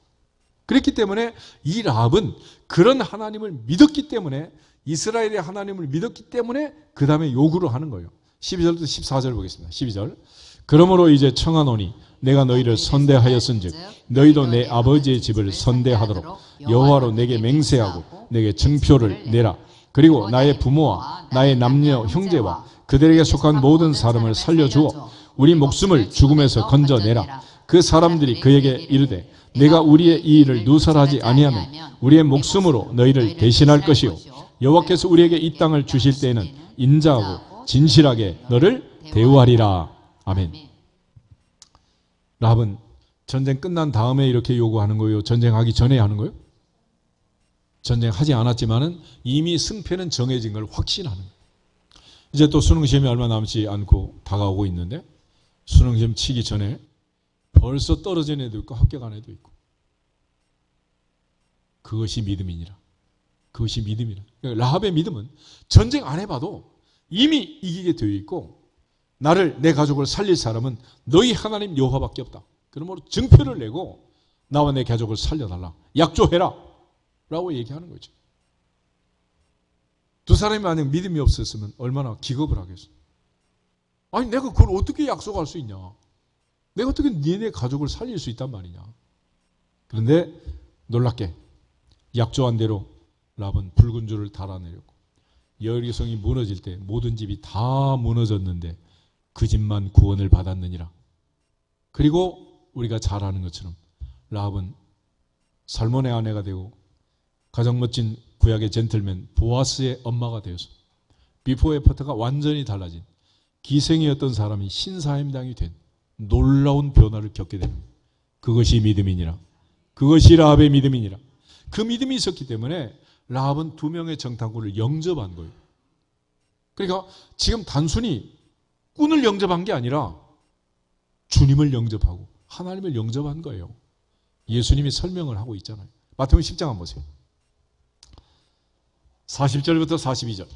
그랬기 때문에 이 라합은 그런 하나님을 믿었기 때문에 이스라엘의 하나님을 믿었기 때문에 그 다음에 요구를 하는 거예요. 12절부터 14절 보겠습니다. 12절 그러므로 이제 청하노니 내가 너희를 선대하였은즉 너희도 내 아버지의 집을 선대하도록 여호와로 내게 맹세하고 내게 증표를 내라. 그리고 나의 부모와 나의 남녀 형제와 그들에게 속한 모든 사람을 살려주어 우리 목숨을 죽음에서 건져내라. 그 사람들이 그에게 이르되 내가 우리의 이 일을 누설하지 아니하면 우리의 목숨으로 너희를 대신할 것이요 여호와께서 우리에게 이 땅을 주실 때에는 인자하고 진실하게 너를 대우하리라. 아멘. 라합은 전쟁 끝난 다음에 이렇게 요구하는 거예요? 전쟁하기 전에 하는 거예요? 전쟁하지 않았지만은 이미 승패는 정해진 걸 확신하는 거예요. 이제 또 수능시험이 얼마 남지 않고 다가오고 있는데 수능시험 치기 전에 벌써 떨어진 애도 있고 합격한 애도 있고 그것이 믿음이니라. 그것이 믿음이라. 그러니까 라합의 믿음은 전쟁 안 해봐도 이미 이기게 되어 있고 나를 내 가족을 살릴 사람은 너희 하나님 여호와밖에 없다. 그러므로 증표를 내고 나와 내 가족을 살려달라. 약조해라 라고 얘기하는 거죠. 두 사람이 만약 믿음이 없었으면 얼마나 기겁을 하겠어. 아니 내가 그걸 어떻게 약속할 수 있냐. 내가 어떻게 니네 가족을 살릴 수 있단 말이냐. 그런데 놀랍게 약조한 대로 라합은 붉은 줄을 달아내렸고 여리고성이 무너질 때 모든 집이 다 무너졌는데 그 집만 구원을 받았느니라. 그리고 우리가 잘 아는 것처럼 라합은 살몬의 아내가 되고 가장 멋진 구약의 젠틀맨 보아스의 엄마가 되어서 비포 애프터가 완전히 달라진 기생이었던 사람이 신사임당이 된 놀라운 변화를 겪게 되는 거예요. 그것이 믿음이니라. 그것이 라합의 믿음이니라. 그 믿음이 있었기 때문에 라합은 두 명의 정탐꾼을 영접한 거예요. 그러니까 지금 단순히 꾼을 영접한 게 아니라 주님을 영접하고 하나님을 영접한 거예요. 예수님이 설명을 하고 있잖아요. 마태복음 10장 한번 보세요. 40절부터 42절.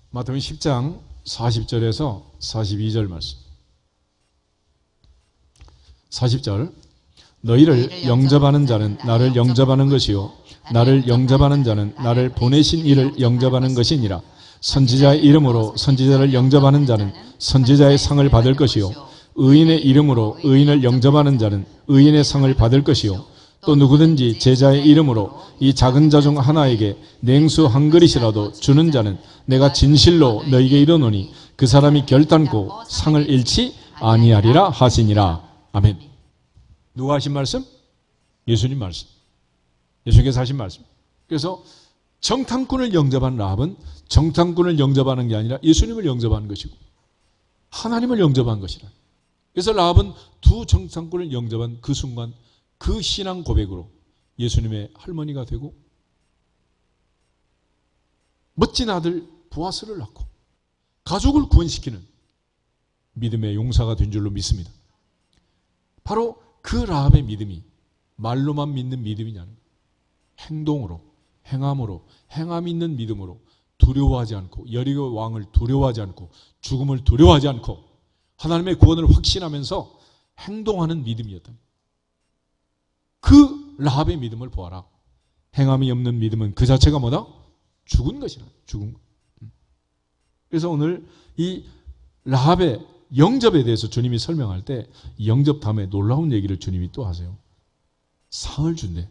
마태복음 10장 40절에서 42절 말씀. 40절 너희를 영접하는 자는 나를 영접하는 것이요 나를 영접하는 자는 나를 보내신 이를 영접하는 것이니라. 선지자의 이름으로 선지자를 영접하는 자는 선지자의 상을 받을 것이요 의인의 이름으로 의인을 영접하는 자는 의인의 상을 받을 것이요 또 누구든지 제자의 이름으로 이 작은 자 중 하나에게 냉수 한 그릇이라도 주는 자는 내가 진실로 너희에게 이르노니 그 사람이 결단코 상을 잃지 아니하리라 하시니라. 아멘. 누가 하신 말씀? 예수님 말씀. 예수님께서 하신 말씀. 그래서 정탐꾼을 영접한 라합은 정탐꾼을 영접하는 게 아니라 예수님을 영접하는 것이고 하나님을 영접한 것이라. 그래서 라합은 두 정탐꾼을 영접한 그 순간 그 신앙 고백으로 예수님의 할머니가 되고 멋진 아들 보아스를 낳고 가족을 구원시키는 믿음의 용사가 된 줄로 믿습니다. 바로 그 라합의 믿음이 말로만 믿는 믿음이냐는 거예요. 행동으로, 행함으로, 행함 있는 믿음으로 두려워하지 않고 여리고 왕을 두려워하지 않고 죽음을 두려워하지 않고 하나님의 구원을 확신하면서 행동하는 믿음이었다. 그 라합의 믿음을 보아라. 행함이 없는 믿음은 그 자체가 뭐다? 죽은 것이라. 죽은 것. 그래서 오늘 이 라합의 영접에 대해서 주님이 설명할 때 영접 다음에 놀라운 얘기를 주님이 또 하세요. 상을 준대.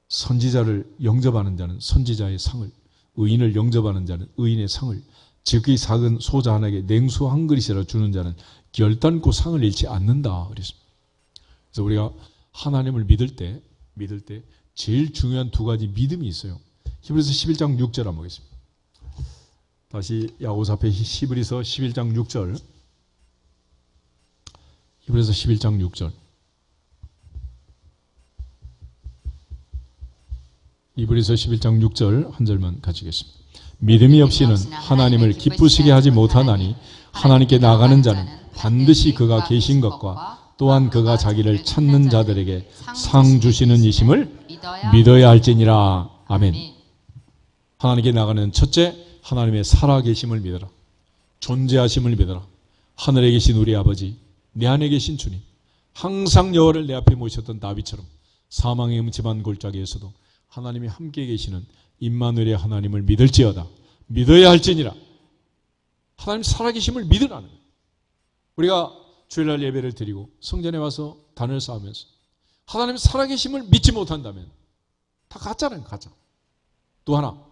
선지자를 영접하는 자는 선지자의 상을, 의인을 영접하는 자는 의인의 상을, 즉이 작은 소자 하나에게 냉수 한 그릇이라 주는 자는 결단코 상을 잃지 않는다. 그랬습니다. 그래서 우리가 하나님을 믿을 때 제일 중요한 두 가지 믿음이 있어요. 히브리서 11장 6절 한번 보겠습니다. 다시 야고보서 앞에 히브리서 11장 6절. 히브리서 11장 6절. 히브리서 11장 6절 한 절만 가지겠습니다. 믿음이 없이는 하나님을 기쁘시게 하지 못하나니 하나님께 나가는 자는 반드시 그가 계신 것과 또한 그가 자기를 찾는 자들에게 상 주시는 이심을 믿어야 할지니라. 아멘. 하나님께 나가는 첫째, 하나님의 살아계심을 믿어라. 존재하심을 믿어라. 하늘에 계신 우리 아버지, 내 안에 계신 주님, 항상 여호와를 내 앞에 모셨던 다윗처럼 사망의 음침한 골짜기에서도 하나님이 함께 계시는 임마누엘의 하나님을 믿을지어다. 믿어야 할지니라. 하나님 살아계심을 믿으라는 거예요. 우리가 주일날 예배를 드리고 성전에 와서 단을 쌓으면서 하나님 살아계심을 믿지 못한다면 다 가짜라는 가짜. 또 하나,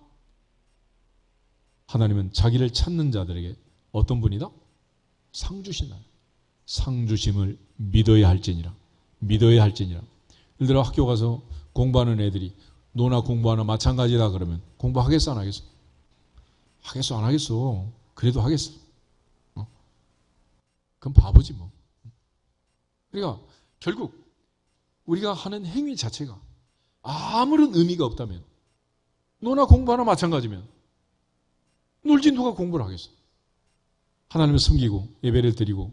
하나님은 자기를 찾는 자들에게 어떤 분이다? 상 주신다. 상 주심을 믿어야 할지니라. 믿어야 할지니라. 예를 들어 학교 가서 공부하는 애들이 너나 공부하나 마찬가지다 그러면 공부하겠어 안 하겠어? 하겠어 안 하겠어? 그래도 하겠어. 그건 바보지 뭐. 그러니까 결국 우리가 하는 행위 자체가 아무런 의미가 없다면 너나 공부하나 마찬가지면 놀지 누가 공부를 하겠어? 하나님을 섬기고 예배를 드리고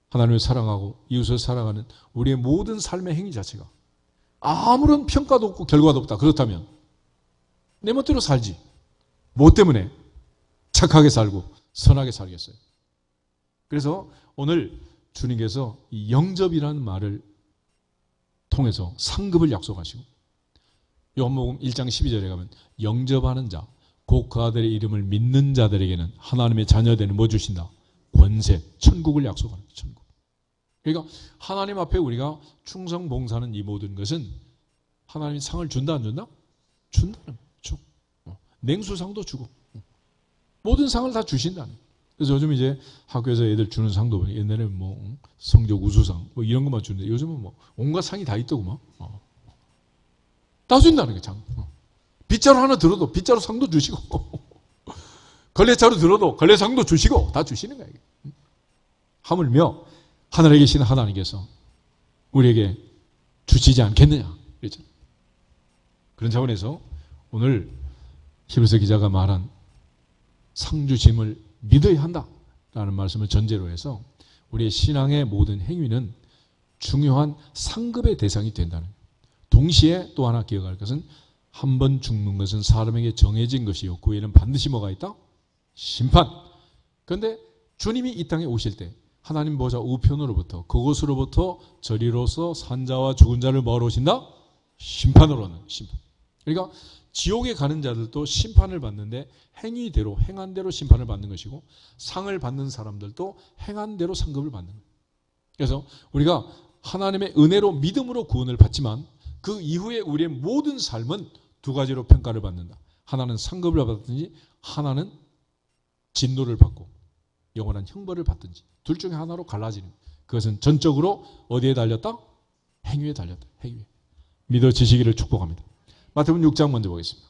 하나님을 사랑하고 이웃을 사랑하는 우리의 모든 삶의 행위 자체가 아무런 평가도 없고 결과도 없다. 그렇다면 내 멋대로 살지. 뭐 때문에? 착하게 살고 선하게 살겠어요. 그래서 오늘 주님께서 이 영접이라는 말을 통해서 상급을 약속하시고 요한복음 1장 12절에 가면 영접하는 자, 곧 그 아들의 이름을 믿는 자들에게는 하나님의 자녀되는 뭐 주신다? 권세, 천국을 약속하는 거예요. 천국. 그러니까 하나님 앞에 우리가 충성 봉사하는 이 모든 것은 하나님이 상을 준다 안 준다? 준다는 거죠. 냉수상도 주고 모든 상을 다 주신다는 거예요. 그래서 요즘 이제 학교에서 애들 주는 상도 옛날에는 뭐 성적 우수상 뭐 이런 것만 주는데 요즘은 뭐 온갖 상이 다 있더구만. 다 준다는 거죠. 빗자루 하나 들어도 빗자루 상도 주시고 걸레자루 들어도 걸레상도 주시고 다 주시는 거예요. 하물며 하늘에 계신 하나님께서 우리에게 주시지 않겠느냐. 그렇죠? 그런 차원에서 오늘 히브리서 기자가 말한 상주심을 믿어야 한다라는 말씀을 전제로 해서 우리의 신앙의 모든 행위는 중요한 상급의 대상이 된다는 거예요. 동시에 또 하나 기억할 것은 한 번 죽는 것은 사람에게 정해진 것이요 그 외에는 반드시 뭐가 있다? 심판. 그런데 주님이 이 땅에 오실 때 하나님 보좌 우편으로부터 그곳으로부터 저리로서 산자와 죽은 자를 뭐하러 오신다? 심판으로는 심판. 그러니까 지옥에 가는 자들도 심판을 받는데 행위대로 행한 대로 심판을 받는 것이고 상을 받는 사람들도 행한 대로 상급을 받는 거예요. 그래서 우리가 하나님의 은혜로 믿음으로 구원을 받지만 그 이후에 우리의 모든 삶은 두 가지로 평가를 받는다. 하나는 상급을 받든지 하나는 진노를 받고 영원한 형벌을 받든지 둘 중에 하나로 갈라지는 거예요. 그것은 전적으로 어디에 달렸다? 행위에 달렸다. 행위에. 믿어지시기를 축복합니다. 마태복음 6장 먼저 보겠습니다.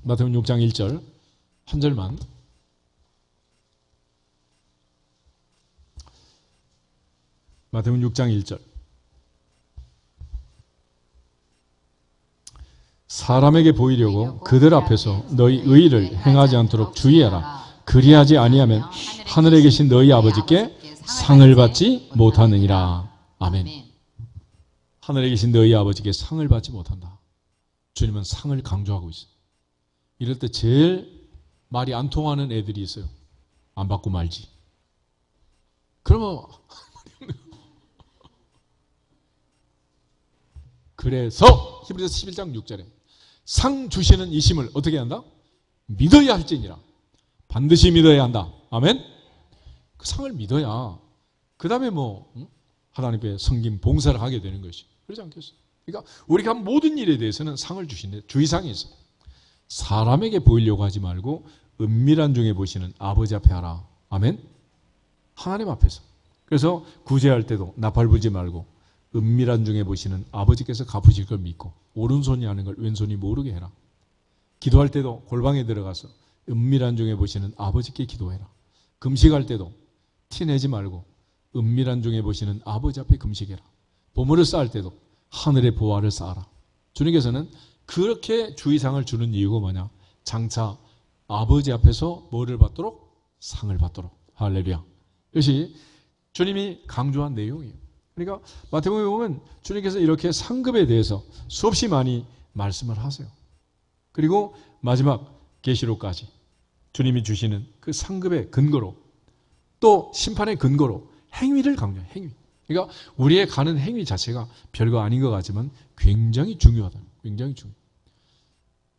마태복음 6장 1절 한 절만. 마태복음 6장 1절. 사람에게 보이려고 그들 앞에서 너희 의를 행하지 않도록 주의하라. 그리하지 아니하면 하늘에 계신 너희 아버지께 상을 받지 못하느니라. 아멘. 하늘에 계신 너희 아버지께 상을 받지 못한다. 주님은 상을 강조하고 있어요. 이럴 때 제일 말이 안 통하는 애들이 있어요. 안 받고 말지. 그러면 그래서 히브리서 11장 6절에 상 주시는 이심을 어떻게 한다? 믿어야 할지니라. 반드시 믿어야 한다. 아멘. 그 상을 믿어야 그 다음에 뭐 하나님의 섬김 봉사를 하게 되는 것이. 그렇지 않겠어요? 그러니까 우리가 한 모든 일에 대해서는 상을 주신대. 주의사항이 있어요. 사람에게 보이려고 하지 말고 은밀한 중에 보시는 아버지 앞에 하라. 아멘. 하나님 앞에서 그래서 구제할 때도 나팔불지 말고 은밀한 중에 보시는 아버지께서 갚으실 걸 믿고 오른손이 하는 걸 왼손이 모르게 해라. 기도할 때도 골방에 들어가서 은밀한 중에 보시는 아버지께 기도해라. 금식할 때도 티내지 말고 은밀한 중에 보시는 아버지 앞에 금식해라. 보물을 쌓을 때도 하늘의 보화를 쌓아라. 주님께서는 그렇게 주의상을 주는 이유가 뭐냐? 장차 아버지 앞에서 뭐를 받도록? 상을 받도록. 할렐루야. 이것이 주님이 강조한 내용이에요. 그러니까 마태복음에 보면 주님께서 이렇게 상급에 대해서 수없이 많이 말씀을 하세요. 그리고 마지막 계시록까지 주님이 주시는 그 상급의 근거로 또 심판의 근거로 행위를 강조해요. 행위. 그러니까 우리의 가는 행위 자체가 별거 아닌 것 같지만 굉장히 중요하다. 굉장히 중요해요.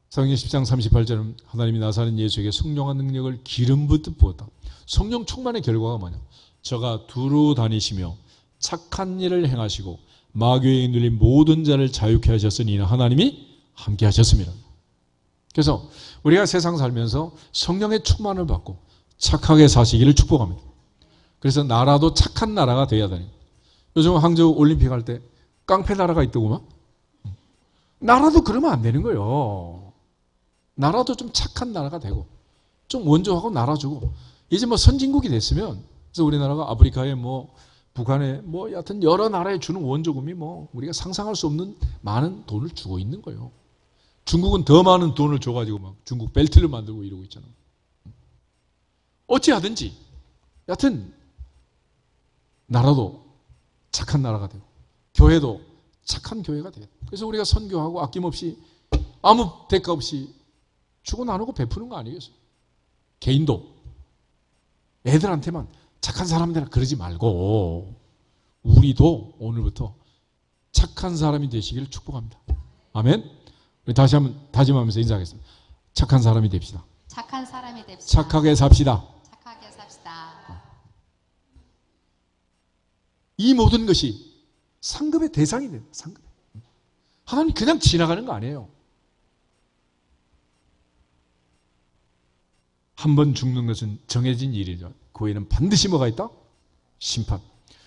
사도행전 10장 38절은 하나님이 나사렛 예수에게 성령의 능력을 기름 붓듯 부었다. 성령 충만의 결과가 뭐냐? 저가 두루 다니시며 착한 일을 행하시고 마귀에 눌린 모든 자를 자유케 하셨으니 이는 하나님이 함께 하셨습니다. 그래서 우리가 세상 살면서 성령의 충만을 받고 착하게 사시기를 축복합니다. 그래서 나라도 착한 나라가 되어야 되는. 요즘 항저우 올림픽 할 때 깡패 나라가 있더구만. 나라도 그러면 안 되는 거예요. 나라도 좀 착한 나라가 되고 좀 원조하고 나라주고 이제 뭐 선진국이 됐으면 그래서 우리나라가 아프리카에 뭐 북한에 뭐 여하튼 여러 나라에 주는 원조금이 뭐 우리가 상상할 수 없는 많은 돈을 주고 있는 거예요. 중국은 더 많은 돈을 줘가지고 막 중국 벨트를 만들고 이러고 있잖아. 어찌하든지 여하튼 나라도 착한 나라가 되고 교회도 착한 교회가 돼요. 그래서 우리가 선교하고 아낌없이 아무 대가 없이 주고 나누고 베푸는 거 아니겠어요? 개인도 애들한테만 착한 사람들은 그러지 말고 우리도 오늘부터 착한 사람이 되시기를 축복합니다. 아멘. 우리 다시 한번 다짐하면서 인사하겠습니다. 착한 사람이 됩시다. 착한 사람이 됩시다. 착하게 삽시다. 착하게 삽시다. 이 모든 것이 상급의 대상이 돼요. 상급. 하나님 그냥 지나가는 거 아니에요. 한 번 죽는 것은 정해진 일이죠. 그 외에는 반드시 뭐가 있다? 심판.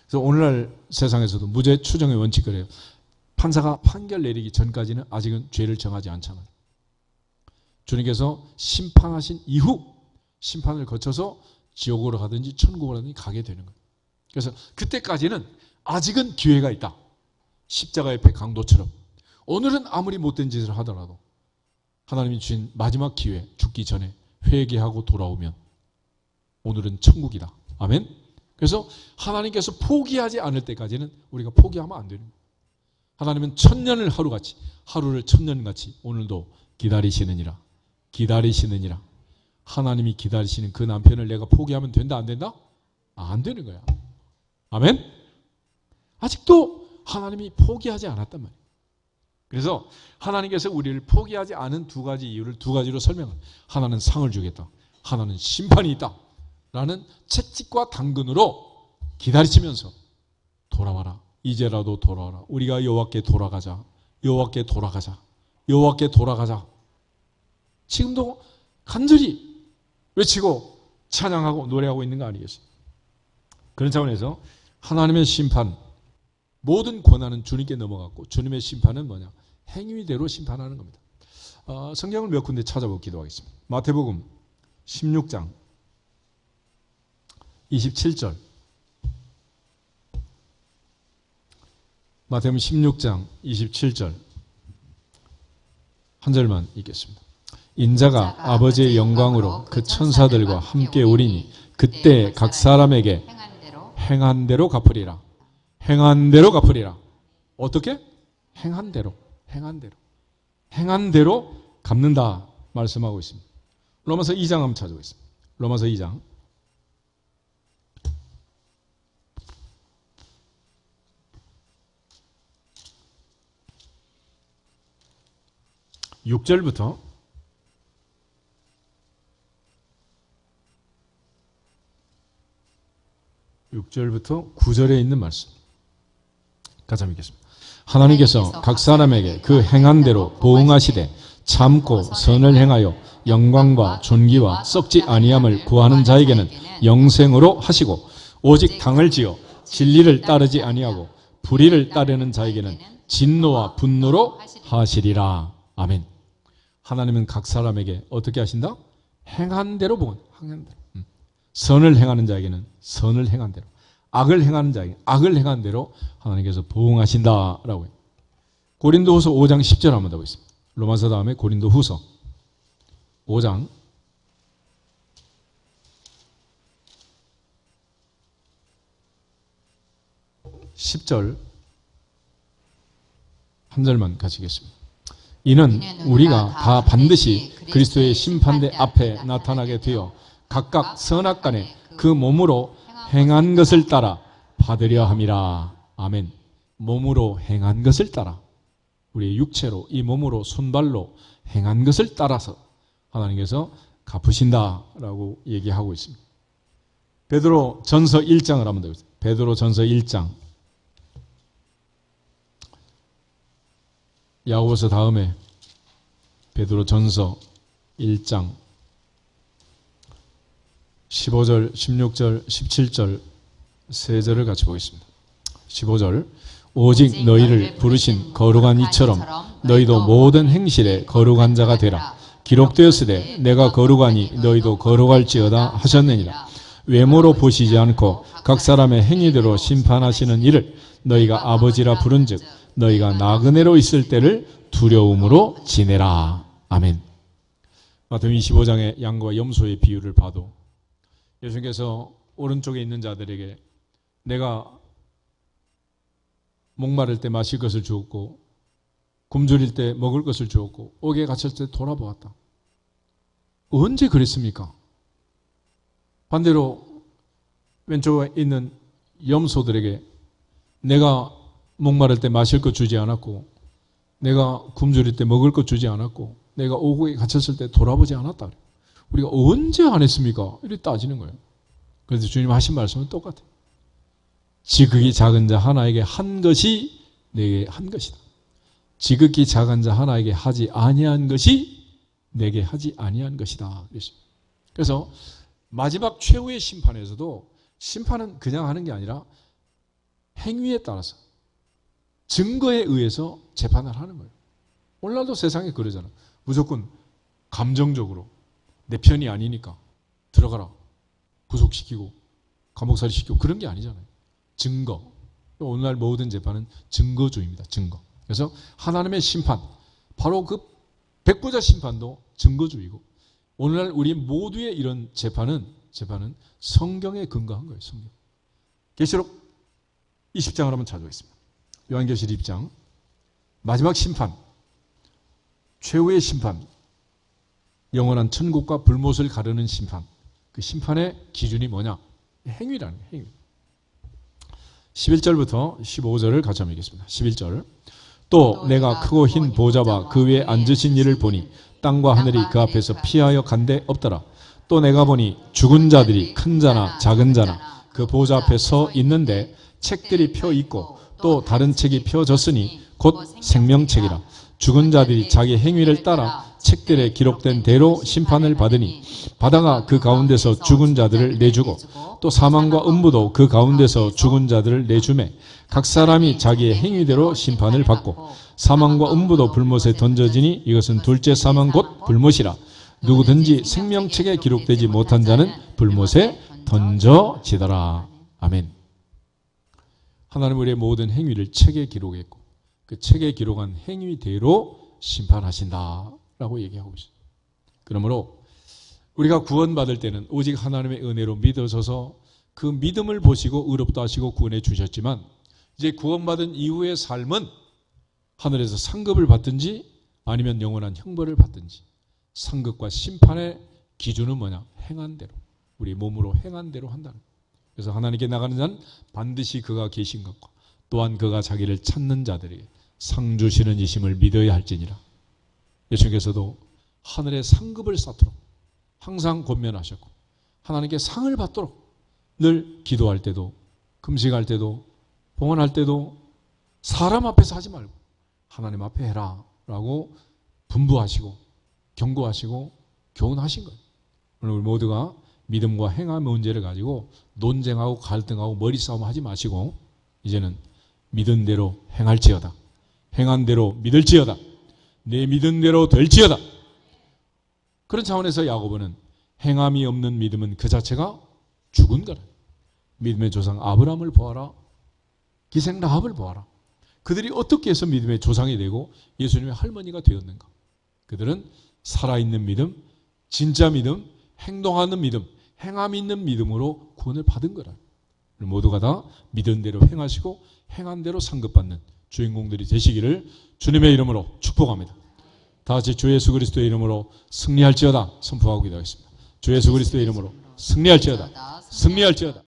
그래서 오늘날 세상에서도 무죄 추정의 원칙이래요. 판사가 판결 내리기 전까지는 아직은 죄를 정하지 않잖아요. 주님께서 심판하신 이후 심판을 거쳐서 지옥으로 가든지 천국으로 가든지 가게 되는 거예요. 그래서 그때까지는 아직은 기회가 있다. 십자가 옆에 강도처럼. 오늘은 아무리 못된 짓을 하더라도 하나님이 주신 마지막 기회, 죽기 전에 회개하고 돌아오면 오늘은 천국이다. 아멘. 그래서 하나님께서 포기하지 않을 때까지는 우리가 포기하면 안 되는 거예요. 하나님은 천년을 하루같이, 하루를 천년같이 오늘도 기다리시느니라. 기다리시느니라. 하나님이 기다리시는 그 남편을 내가 포기하면 된다, 안 된다? 안 되는 거야. 아멘. 아직도 하나님이 포기하지 않았단 말이에요. 그래서 하나님께서 우리를 포기하지 않은 두 가지 이유를 두 가지로 설명합니다. 하나는 상을 주겠다. 하나는 심판이 있다. 라는 채찍과 당근으로 기다리시면서 돌아와라. 이제라도 돌아와라. 우리가 여호와께 돌아가자. 여호와께 돌아가자. 여호와께 돌아가자. 지금도 간절히 외치고 찬양하고 노래하고 있는 거 아니겠어요? 그런 차원에서 하나님의 심판, 모든 권한은 주님께 넘어갔고 주님의 심판은 뭐냐? 행위대로 심판하는 겁니다. 성경을 몇 군데 찾아보고 기도하겠습니다. 마태복음 16장 27절. 마태복음 16장 27절 한 절만 읽겠습니다. 인자가 아버지의 영광으로 그 천사들과 함께 오리니 그때 각 사람에게 행한 대로 갚으리라. 행한 대로 갚으리라. 어떻게? 행한 대로. 행한 대로. 행한 대로 갚는다 말씀하고 있습니다. 로마서 2장 한번 찾아보겠습니다. 로마서 2장 6절부터 9절에 있는 말씀 같이 한번 읽겠습니다. 하나님께서 각 사람에게 그 행한 대로 보응하시되 참고 선을 행하여 영광과 존귀와 썩지 아니함을 구하는 자에게는 영생으로 하시고 오직 당을 지어 진리를 따르지 아니하고 불의를 따르는 자에게는 진노와 분노로 하시리라. 아멘. 하나님은 각 사람에게 어떻게 하신다? 행한 대로 복은, 행한 대로. 선을 행하는 자에게는 선을 행한 대로, 악을 행하는 자에게 악을 행한 대로 하나님께서 보응하신다라고 해요. 고린도후서 5장 10절 한번 더 보겠습니다. 로마서 다음에 고린도후서 5장 10절 한 절만 가시겠습니다. 이는 우리가 다 반드시 그리스도의 심판대 앞에 나타나게 되어 각각 선악간에 그 몸으로 행한 것을 따라 받으려 함이라. 아멘. 몸으로 행한 것을 따라, 우리의 육체로 이 몸으로 손발로 행한 것을 따라서 하나님께서 갚으신다라고 얘기하고 있습니다. 베드로 전서 1장을 한번 더 보세요. 베드로 전서 1장. 야고보서 다음에 베드로 전서 1장 15절, 16절, 17절 세 절을 같이 보겠습니다. 15절. 오직 너희를 부르신 거룩한 이처럼 너희도 모든 행실에 거룩한 자가 되라. 기록되었으되 내가 거룩하니 너희도 거룩할지어다 하셨느니라. 외모로 보시지 않고 각 사람의 행위대로 심판하시는 이를 너희가 아버지라 부른즉 너희가 나그네로 있을 때를 두려움으로 지내라. 아멘. 마태복음 25장의 양과 염소의 비유를 봐도 예수님께서 오른쪽에 있는 자들에게 내가 목마를 때 마실 것을 주었고 굶주릴 때 먹을 것을 주었고 옥에 갇혔을 때 돌아보았다. 언제 그랬습니까? 반대로 왼쪽에 있는 염소들에게 내가 목마를 때 마실 것 주지 않았고 내가 굶주릴 때 먹을 것 주지 않았고 내가 옥에 갇혔을 때 돌아보지 않았다. 우리가 언제 안 했습니까? 이렇게 따지는 거예요. 그래서 주님 하신 말씀은 똑같아요. 지극히 작은 자 하나에게 한 것이 내게 한 것이다. 지극히 작은 자 하나에게 하지 아니한 것이 내게 하지 아니한 것이다. 그래서 마지막 최후의 심판에서도 심판은 그냥 하는 게 아니라 행위에 따라서 증거에 의해서 재판을 하는 거예요. 오늘날도 세상에 그러잖아. 무조건 감정적으로 내 편이 아니니까 들어가라, 구속시키고 감옥살이 시키고 그런 게 아니잖아요. 증거. 오늘날 모든 재판은 증거주의입니다. 증거. 그래서 하나님의 심판, 바로 그 백부자 심판도 증거주의고 오늘날 우리 모두의 이런 재판은 성경에 근거한 거예요. 성경. 계시록 20장을 한번 찾아보겠습니다. 요한계시록 20장. 마지막 심판, 최후의 심판, 영원한 천국과 불못을 가르는 심판. 그 심판의 기준이 뭐냐? 행위라는 거예요. 행위. 11절부터 15절을 같이 한번 읽겠습니다. 11절. 또 내가 크고 흰 보좌와 그 위에 앉으신 이를 보니 땅과 하늘이 그 앞에서 피하여 간데 없더라. 또 내가 보니 죽은 자들이 큰 자나 작은 자나 그 보좌 앞에 서 있는데 책들이 펴 있고 또 다른 책이 펴졌으니 곧 생명책이라. 죽은 자들이 자기 행위를 따라 책들에 기록된 대로 심판을 받으니 바다가 그 가운데서 죽은 자들을 내주고 또 사망과 음부도 그 가운데서 죽은 자들을 내주매 각 사람이 자기의 행위대로 심판을 받고 사망과 음부도 불못에 던져지니 이것은 둘째 사망 곧 불못이라. 누구든지 생명책에 기록되지 못한 자는 불못에 던져지더라. 아멘. 하나님은 우리의 모든 행위를 책에 기록했고 그 책에 기록한 행위대로 심판하신다라고 얘기하고 있습니다. 그러므로 우리가 구원받을 때는 오직 하나님의 은혜로 믿어져서 그 믿음을 보시고 의롭다 하시고 구원해 주셨지만 이제 구원받은 이후의 삶은 하늘에서 상급을 받든지 아니면 영원한 형벌을 받든지 상급과 심판의 기준은 뭐냐? 행한 대로, 우리 몸으로 행한 대로 한다는 거예요. 그래서 하나님께 나가는 자는 반드시 그가 계신 것과 또한 그가 자기를 찾는 자들에게 상 주시는 이심을 믿어야 할지니라. 예수님께서도 하늘의 상급을 쌓도록 항상 권면하셨고 하나님께 상을 받도록 늘 기도할 때도 금식할 때도 봉헌할 때도 사람 앞에서 하지 말고 하나님 앞에 해라 라고 분부하시고 경고하시고 교훈하신 거예요. 오늘 우리 모두가 믿음과 행함의 문제를 가지고 논쟁하고 갈등하고 머리싸움 하지 마시고 이제는 믿은 대로 행할지어다. 행한 대로 믿을지어다. 내 믿은 대로 될지어다. 그런 차원에서 야고보는 행함이 없는 믿음은 그 자체가 죽은 거라. 믿음의 조상 아브라함을 보아라. 기생 라합을 보아라. 그들이 어떻게 해서 믿음의 조상이 되고 예수님의 할머니가 되었는가. 그들은 살아있는 믿음, 진짜 믿음, 행동하는 믿음, 행함 있는 믿음으로 구원을 받은 거라. 모두가 다 믿은 대로 행하시고 행한 대로 상급받는 주인공들이 되시기를 주님의 이름으로 축복합니다. 다 같이 주 예수 그리스도의 이름으로 승리할지어다 선포하고 기도하겠습니다. 주 예수 그리스도의 이름으로 승리할지어다. 승리할지어다.